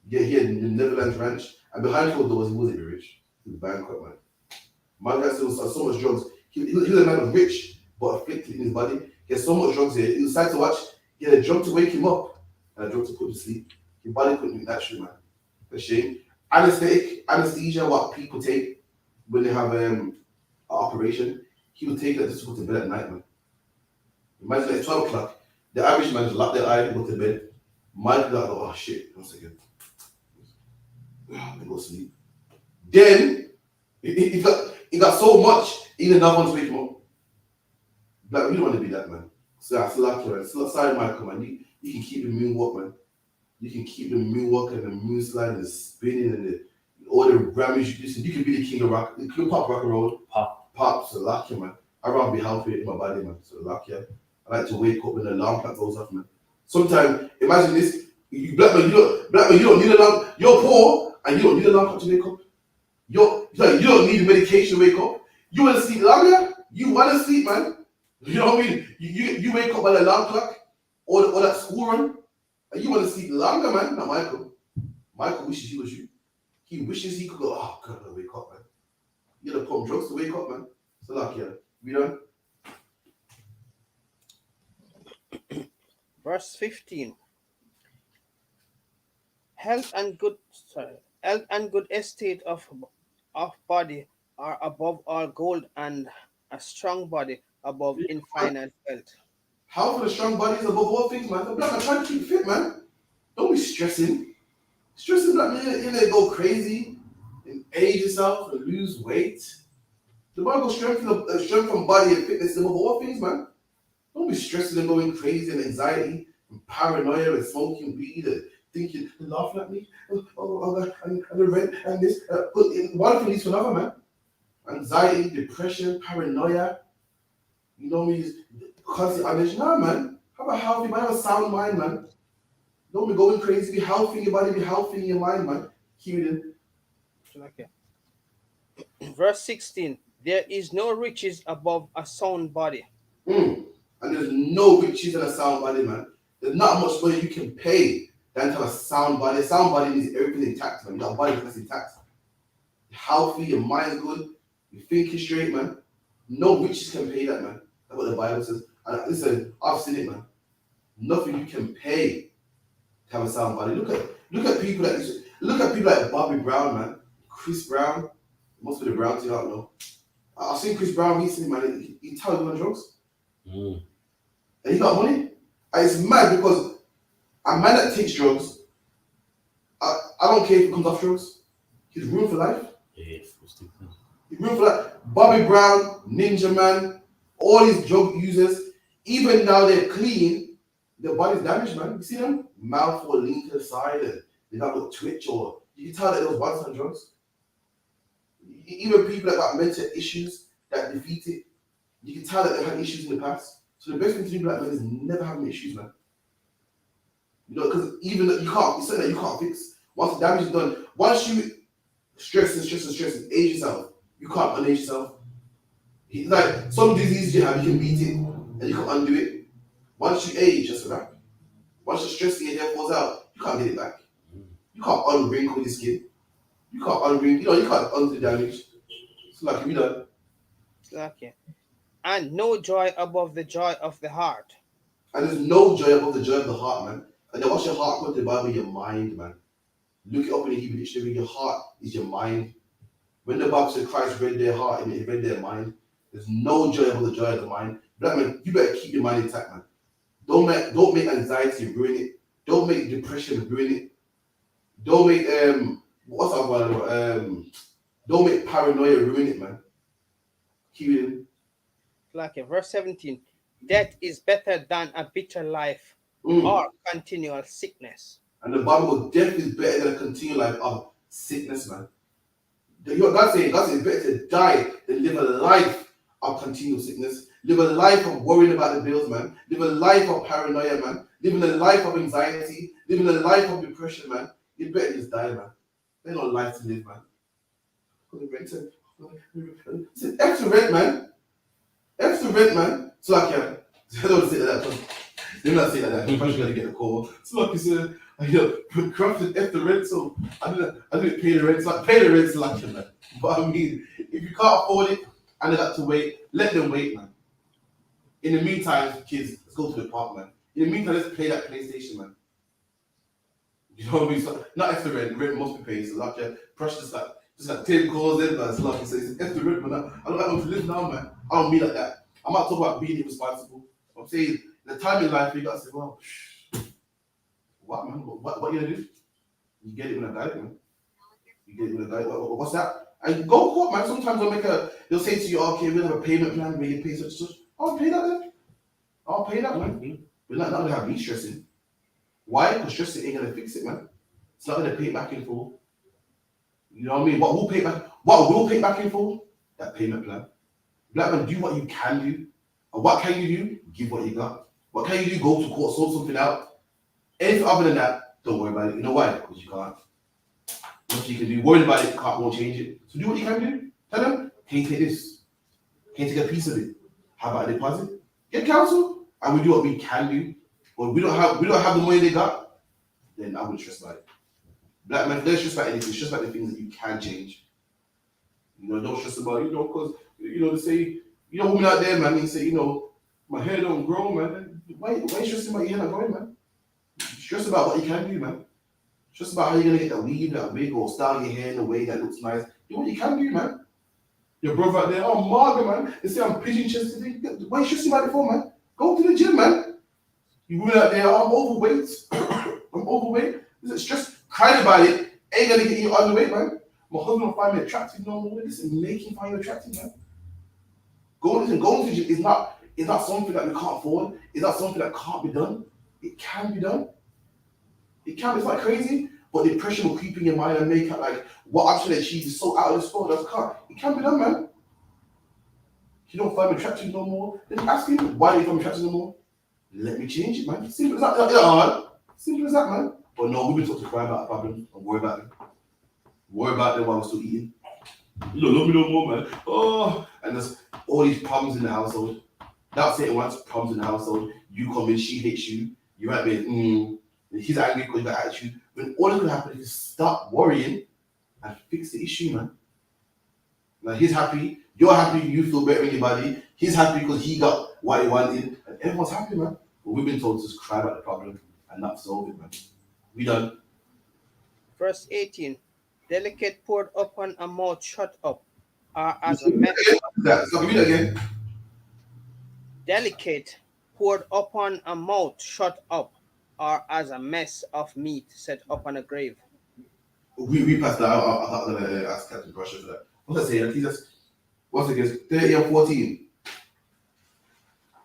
Yeah, he had the Netherlands ranch. And behind closed doors, he wasn't rich. He was bankrupt, man. Michael Jackson was so much drugs. He was a man who was rich, but afflicted in his body. He had so much drugs here. He decided to watch. He had a drug to wake him up and a drug to put him to sleep. His body couldn't do it naturally, man. A shame. Anesthesia, what people take when they have an operation, he would take that just to go to bed at night, man. Imagine at 12 o'clock, the average man just lock their eye and go to bed. Michael got, oh shit, 1 second. Let me go sleep. Then, he got so much, he didn't have one to wake him up. Like, we don't want to be that, man. So that's lucky, man. Sorry, Michael, man. You can keep the moonwalk, man. You can keep the moonwalk and the moon slide and the spinning and all the Grammys you do. You can be the king of rock, the king of pop rock and roll. Pop, so lucky, man. I'd rather be healthy in my body, man. So lucky. I like to wake up when the alarm clock goes off, man. Sometimes, imagine this, you black man, you don't need an alarm. You're poor and you don't need an alarm clock to wake up. You don't need medication to wake up. You want to sleep longer? You want to sleep, man. You know what I mean? You wake up by the alarm clock or that school run, and you want to sleep longer, man. Not Michael. Michael wishes he was you. He wishes he could go, oh, God, I wake up, man. You gotta pump drugs to wake up, man. So, like, yeah. We done?
Verse 15. Health and good estate of body are above all gold, and a strong body above infinite wealth.
How for the strong body is above all things, man. Black man, try to keep fit, man. Don't be stressing. Stressing, black man, you know, go crazy and age yourself and lose weight. The Bible strength from body and fitness above all things, man. Don't be stressing and going crazy and anxiety and paranoia and smoking weed and thinking, they're laughing at me. Oh, and the rent and this. But one thing leads to another, man. Anxiety, depression, paranoia. You know me, constant ambition. Nah, man. Have a healthy mind, have a sound mind, man. Don't be going crazy. Be healthy in your body, be healthy in your mind, man. Keep it in.
Okay. Verse 16. There is no riches above a sound body.
And there's no riches in a sound body, man. There's not much money you can pay than to have a sound body. A sound body needs everything intact, man. You got a body that's intact. You're healthy, your mind's good, you're thinking straight, man. No riches can pay that, man. That's what the Bible says. And listen, I've seen it, man. Nothing you can pay to have a sound body. Look at people like Bobby Brown, man. Chris Brown. Must be the Browns, I don't know. I've seen Chris Brown recently, man. He tired on drugs. And he got money. And it's mad because a man that takes drugs, I don't care if he comes off drugs. He's ruined for life. He's ruined for life. Bobby Brown, Ninja Man, all these drug users, even now they're clean, their body's damaged, man. You see them? Mouth or lean to the side and they got a twitch or you can tell that there was once on drugs. Even people that got mental issues that defeated, you can tell that they had issues in the past. So the best thing to do, black men, is never having issues, man. You know, because even that you can't, it's something that you can't fix. Once the damage is done, once you stress and age yourself, you can't unage yourself. Like some disease you have, you can beat it and you can undo it. Once you age, that's a wrap. Once the stress in your hair falls out, you can't get it back. You can't unwrinkle your skin. You can't unwrinkle, you can't undo the damage. So like we done.
Okay. And no joy above the joy of the heart.
And there's no joy above the joy of the heart, man. And then what's your heart go to the Bible? Your mind, man. Look it up in the Hebrew dictionary. Your heart is your mind. When the Bible said Christ read their heart and it read their mind, there's no joy above the joy of the mind. Black man, you better keep your mind intact, man. Don't make anxiety ruin it. Don't make depression ruin it. Don't make don't make paranoia ruin it, man. Keep it in.
Like verse 17. Death is better than a bitter life or continual sickness.
And the Bible will definitely is better than a continual life of sickness, man. God said it's better to die than live a life of continual sickness. Live a life of worrying about the bills, man. Live a life of paranoia, man. Living a life of anxiety. Living a life of depression, man. You better just die, man. There's no life to live, man. It's extra rent, man. Extra rent, man. So I can. I don't say that. They're not saying that. I'm probably gonna get a call. So like you said, corrupted extra rent, so I didn't pay the rent. So I pay the rent, so like man. But I mean, if you can't afford it and they got to wait, let them wait, man. In the meantime, kids, let's go to the park, man. In the meantime, let's play that PlayStation, man. You know what I mean? So, not extra rent. Rent must be paid. So like, pressure just like 10 calls in, man. So like you say, it's extra rent, man. I don't want to live now, man. I don't mean like that. I'm not talking about being irresponsible. I'm saying the time in life, you got to say, well, what, man? What you gonna do? You get it when I got it, man. You get it when I got it. What's that? And go court, man. Sometimes they'll say to you, okay, we'll have a payment plan where you pay such and such. I'll pay that then. I'll pay that, man. We're not gonna have me stressing. Why? Because stressing ain't gonna fix it, man. It's not gonna pay it back in full. You know what I mean? What will pay back in full? That payment plan. Black man, do what you can do. And what can you do? Give what you got. What can you do? Go to court, sort something out. Anything other than that, don't worry about it. You know why? Because you can't. What you can do, worry about it, won't change it. So do what you can do. Tell them, can you take this? Can you take a piece of it? How about a deposit? Get counsel, and we do what we can do. But we don't have the money they got, then I wouldn't stress about it. Black man, don't stress about anything, stress about the things that you can change. You know, don't stress about, because, they say, women out there, man, they say, my hair don't grow, man. Why you stressing about your hair not growing, man? Stress about what you can do, man. Stress about how you're gonna get that weave, that wig, or style your hair in a way that looks nice. Do what you can do, man. Your brother out there, oh Margaret, man. They say I'm pigeon chested. Why you stressing about it for, man? Go to the gym, man. You women out there, oh, I'm overweight. I'm overweight. It's just crying about it ain't gonna get you underweight, man. My husband will find me attractive no more. Listen, make him find you attractive, man. Going to the gym is not something that we can't afford. It's not something that can't be done. It can be done. It can be, it's not crazy, but the pressure will creep in your mind and make it like what I'm trying to achieve is so out of this world. It can be done, man. If you don't find me attractive no more, then ask him, why don't you find me attractive no more? Let me change it, man. Simple as that. It's not hard. Simple as that, man. But no, we've been taught to cry about a problem and worry about them. Worry about them while we're still eating. You don't love me no more, man. Oh, and there's all these problems in the household. That's saying once problems in the household. You come in, she hates you. You might be, he's angry because you got attitude. When all that's gonna happen is stop worrying and fix the issue, man. Now he's happy, you're happy, you feel better in your body. He's happy because he got what he wanted, and everyone's happy, man. But we've been told to just cry about the problem and not solve it, man. We done.
Verse 18. Delicate poured upon a mouth shut up are as a mess.
So give me that again.
Delicate poured upon a mouth shut up are as a mess of meat set upon a grave.
We passed that. I'm not gonna ask Captain Pressure for that. What's that saying? Jesus. What's it against 30 and 14?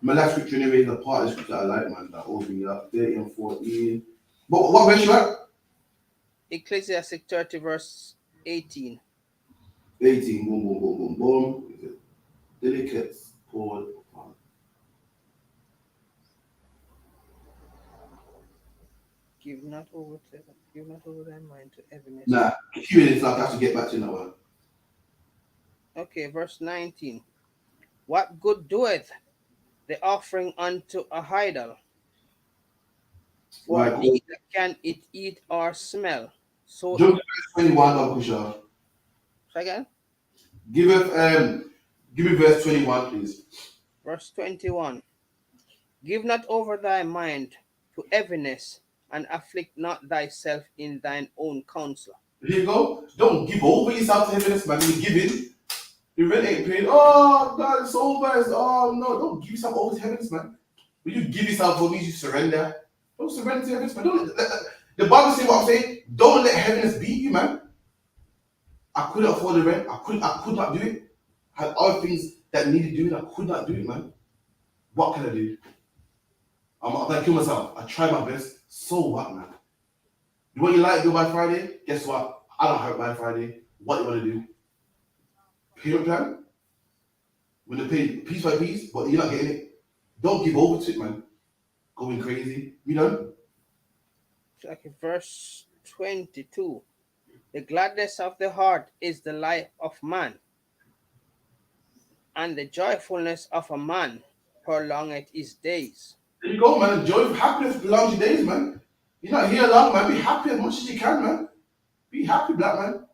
My last scripture anyway is the part of the scripture I like, man. That opens me up. 30 and 14. But what verse you at?
Ecclesiastic 30 verse 18.
18. Boom, boom, boom, boom, boom. Delicate poured upon.
Give not over thy mind to heaviness.
Nah, few minutes left. I have to get back to that one.
Okay, verse 19. What good doeth the offering unto a idol? For
Right.
neither can it eat or smell. So
Jump to verse 21, Uncle Shaw.
again,
Give me verse 21, please.
verse 21. Give not over thy mind to heaviness, and afflict not thyself in thine own counsel.
Here you go. Don't give over yourself to heaviness, man. You're giving. Your rent ain't paid. Oh, God, it's over. Oh, no. Don't give yourself over to heaviness, man. When you give yourself over, you surrender. Don't surrender to heaviness, man. The Bible says what I'm saying. Don't let heaviness beat you, man. I couldn't afford the rent. I could not do it. I had other things that needed doing. I could not do it, man. What can I do? I'm gonna kill myself. I tried my best. So what, man? You want your light bill by Friday? Guess what? I don't have it by Friday. What you want to do? Payment plan? When they pay piece by piece, but you're not getting it. Don't give over to it, man. Going crazy. You know?
Like verse 22. The gladness of the heart is the life of man, and the joyfulness of a man prolongeth his days.
There you go, man. Joy, happiness belongs to your days, man. You're not here long, man. Be happy as much as you can, man. Be happy, black man.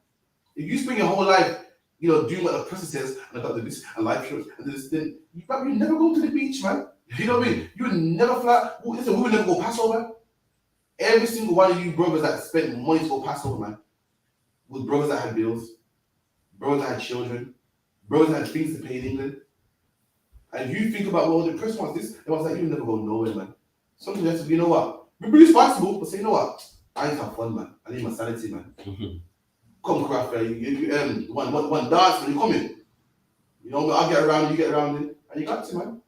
If you spend your whole life, doing what the person says, and I got this, and life shows, and this, then you never go to the beach, man. You know what I mean? You would never fly. Listen, we would never go Passover. Every single one of you brothers that spent money to go Passover, man, was brothers that had bills, brothers that had children, brothers that had things to pay in England. And you think about, well, the person wants this, and I was like, you'll never go nowhere, man. Something that's, you know what? Be responsible, but say, you know what? I need to have fun, man. I need my sanity, man. Come craft, one dance when you come in. I'll get around, you get around it, and you got to, man.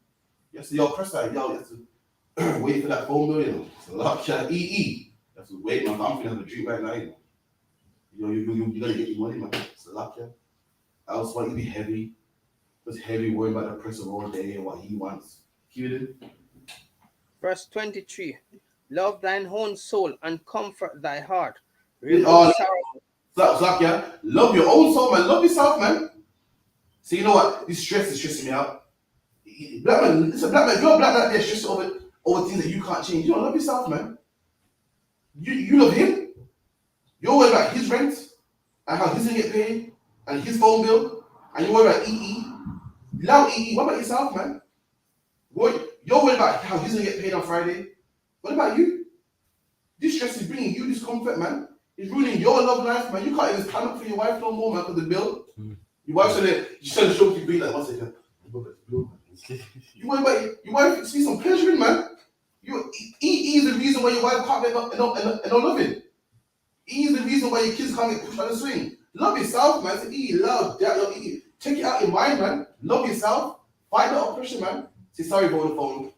You have to, press that, you have to wait for that phone bill, It's a lot of EE. You have to wait, man. I'm feeling have a drink right now, you gotta get your money, man. It's a lot, I also want you to be heavy. Just heavy, worrying about the person all day and what he wants. Keep it in.
Verse 23. Love thine own soul and comfort thy heart.
Love your own soul, man. Love yourself, man. So you know what? This stress is stressing me out. Black man, listen, black man, you're a black man, they're stressed over things that you can't change. You don't love yourself, man. You love him. You're worried about his rent and how he's gonna get paid and his phone bill, and you're worried about EE. Love EE. What about yourself, man? You're worried about how he's gonna get paid on Friday. What about you? This stress is bringing you discomfort, man. It's ruining your love life, man. You can't even stand up for your wife no more, man, for the bill. Your wife's trying to show you be like, one second. You worry about your wife see some pleasure in, man. EE is the reason why your wife can't get no loving. EE is the reason why your kids can't get pushed on the swing. Love yourself, man. Say, EE, love, that, love, EE. Take it out your mind, man. Love yourself. Fight the oppression, man. Say, sorry, Vodafone.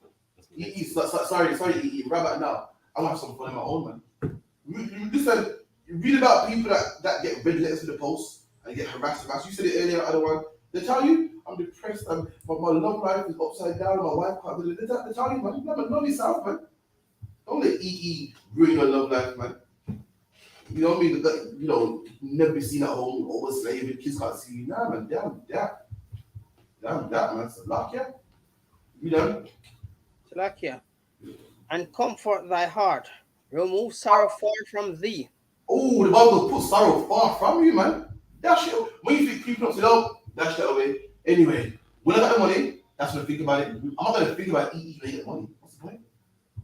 EE, sorry, EE. Right back now. I want to have some fun in my own, man. Listen, you read about people that get red letters to the post and get harassed. You said it earlier, other one. They tell you, I'm depressed, but my love life is upside down, my wife can't do it. They tell you, man, love yourself, man. Don't let EE ruin your love life, man. You know what I mean? Never be seen at home, over slave, kids can't see you. Nah, man, damn that, man. Salakia. You know?
Salakia. And comfort thy heart. Remove sorrow far from thee.
Oh, the Bible put sorrow far from you, man. Dash it. When you think people don't say, oh, dash that away. Anyway, when I got the money, that's when I think about it. I'm not going to think about EE when I get money. What's the point?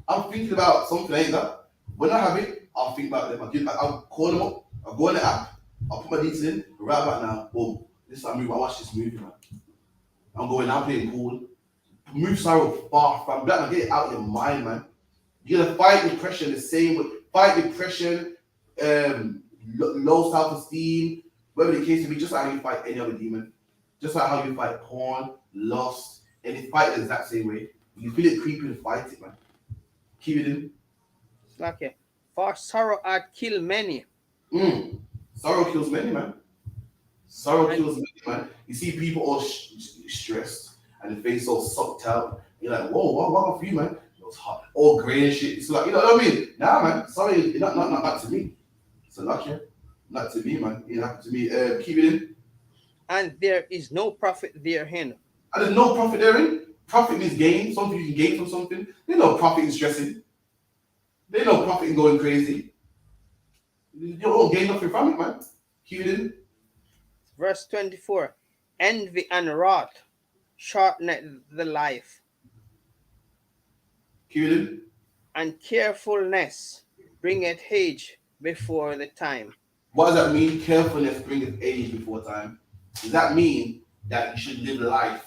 I'm thinking about something like that. When I have it, I'll think about them. I'll call them up. I'll go on the app. I'll put my details in. Right about now, boom. This is a movie. I watch this movie, man. I'm going out playing pool. Move sorrow far from black man. Get it out of your mind, man. You're gonna fight depression the same way. Fight depression, low self-esteem, whatever the case may be, just like how you fight any other demon. Just like how you fight porn, lust, and you fight the exact same way. You feel it creeping, fight it, man. Keep it in.
Okay. For sorrow hath killed many.
Sorrow kills many, man. Sorrow kills many, man. You see people all stressed and the face all sucked out. You're like, whoa, what for you, man? It was hot, all grey and shit. It's like, you know what I mean? Nah, man. Sorry, not to me. It's a luck, yeah. Not to me, man. It happened to me. Keep it in.
And there is no profit therein.
And there's no profit therein. Profit means gain. Something you can gain from something. There's no profit in stressing. There's no profit in going crazy. You don't gain nothing from it, man. Keep it in.
Verse 24. Envy and wrath shorten the life.
Keep it in.
And carefulness bringeth age before the time.
What does that mean? Carefulness bringeth age before time. Does that mean that you should live life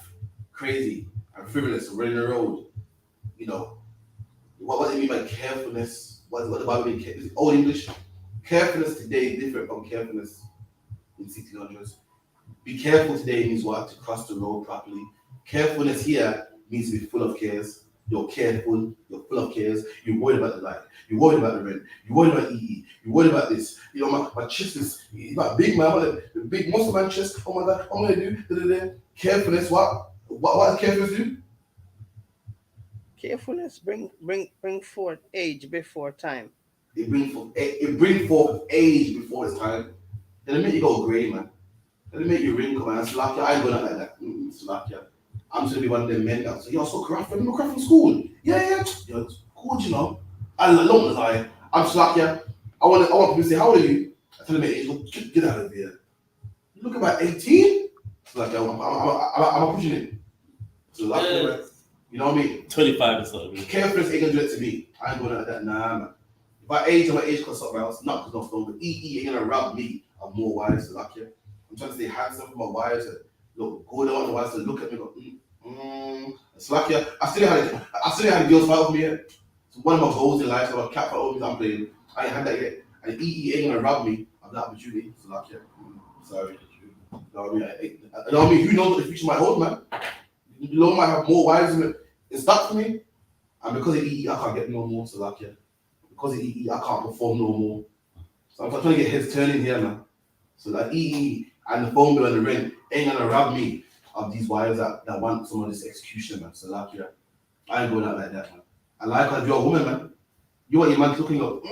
crazy and frivolous, running the road? What does it mean by carefulness? What the Bible mean? Is Old English? Carefulness today is different from carefulness in 1600s. Be careful today means what? To cross the road properly. Carefulness here means to be full of cares. You're careful, you're full of cares, you're worried about the light, you're worried about the rent, you're worried about EE, you're worried about this. You know, my chest is my big man, the big muscle man chest. Oh my god, what am I gonna do? Carefulness, what does carefulness do?
Carefulness bring forth age before time.
It brings forth age before its time. Then it make you go grey, man. Then it make you wrinkle, man. Slack ya, I ain't going out like that. Slack ya. I'm just gonna be one of them men that say, yo, so craft from school. Yeah. Yo, it's good, you know. And as long as I'm slack ya. I want people to say, how old are you? I tell them, hey, get out of here. You look about 18? Slack ya, I'm pushing it. So like, you know what I mean?
25 or something.
Carefulness ain't gonna do it to me. I ain't going out like that, nah, man. If I age, I'm age something else, not because I'm strong, but EE ain't gonna rob me. I'm more wise, so like, yeah. I'm trying to stay handsome for my wives and look good on the wives to look at me and go, It's like, yeah, I still had girls fight over me yet. So one of my goals in life, so I cap fight over me, I'm playing. I ain't had that yet. And EE ain't gonna rob me of that opportunity. So like, yeah, sorry. You know what I mean? Who knows what the future might hold, man? You know, might have more wives in stock for me. And because of EE, I can't get no more. So like, yeah. Because of EE, I can't perform no more. So I'm trying to get heads turning here, man. So like EE and the phone bill and the rent ain't gonna rob me of these wives that want some of this execution, man. So like, yeah, I ain't going out like that, man. And like, if you're a woman, man, you want your man looking up,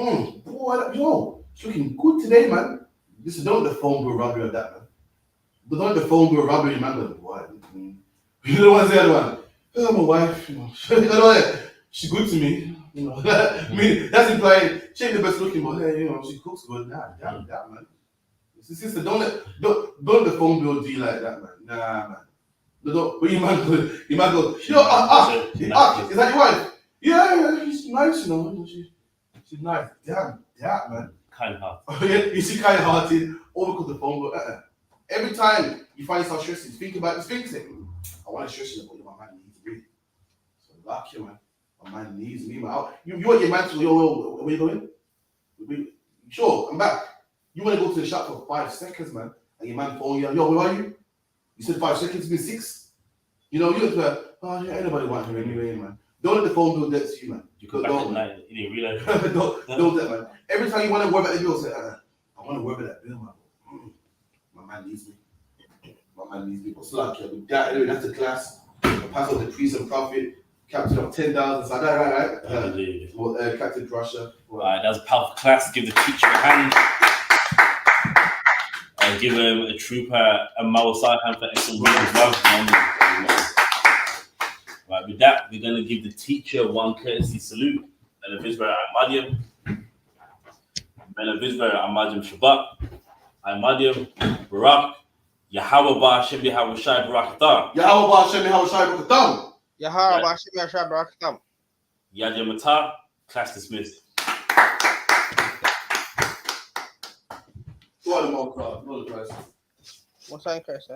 boy, yo, it's looking good today, man. Listen, don't let the phone bill rob you of that, man. But don't let the phone bill rob you, man. Boy, you don't want to say that one. Oh, my wife, you know, she's good to me. You know, I mean, that's implying she ain't the best looking, but hey, you know, she cooks good. Nah, damn that, man. Sister, don't let the phone bill do you like that, man. Nah, man. But you might go, is that your wife? Yeah, she's nice, you know. She's nice. Damn, man.
Kind of hard.
Oh yeah, you see, kind of hearted. All because the phone bill. Every time you find yourself stressing, think about this. Think, I want to stress you, but my man needs me. So luck you, man. My man needs me, man. You want your man to yo, where you going? Sure, I'm back. You want to go to the shop for 5 seconds, man, and your man phone you, yo, where are you? You said 5 seconds, it's been 6. You know, you look like, oh, yeah, ain't nobody want him anyway, man. Don't let the phone bill debt to you, man.
You go back at night, you didn't realize.
don't that, man. Every time you want to worry about the bill, say, I want to worry about that bill, man. My man needs me. My man needs me. But slack, yeah, with that, anyway, that's the class. Pass on the priest and prophet. Captain of 10,000, so right? Captain Russia.
Alright, that was a powerful class. Give the teacher a hand. Give him a trooper a Mawasai hand for extra win as well. Right, with that, we're going to give the teacher one courtesy salute. And a Vizra Ahmadium. And a Vizra Ahmadium Shabbat. Ahmadium Barak. Yahweh Ba Hashem Yahweh Shai Barak Atar.
Yahweh Ba Hashem Yahweh Shai Barak Atar.
Yahara Bashim Yashab Rakam.
Yadya Mata, class dismissed.
What a more crowd, what a price.
What's that, Chris?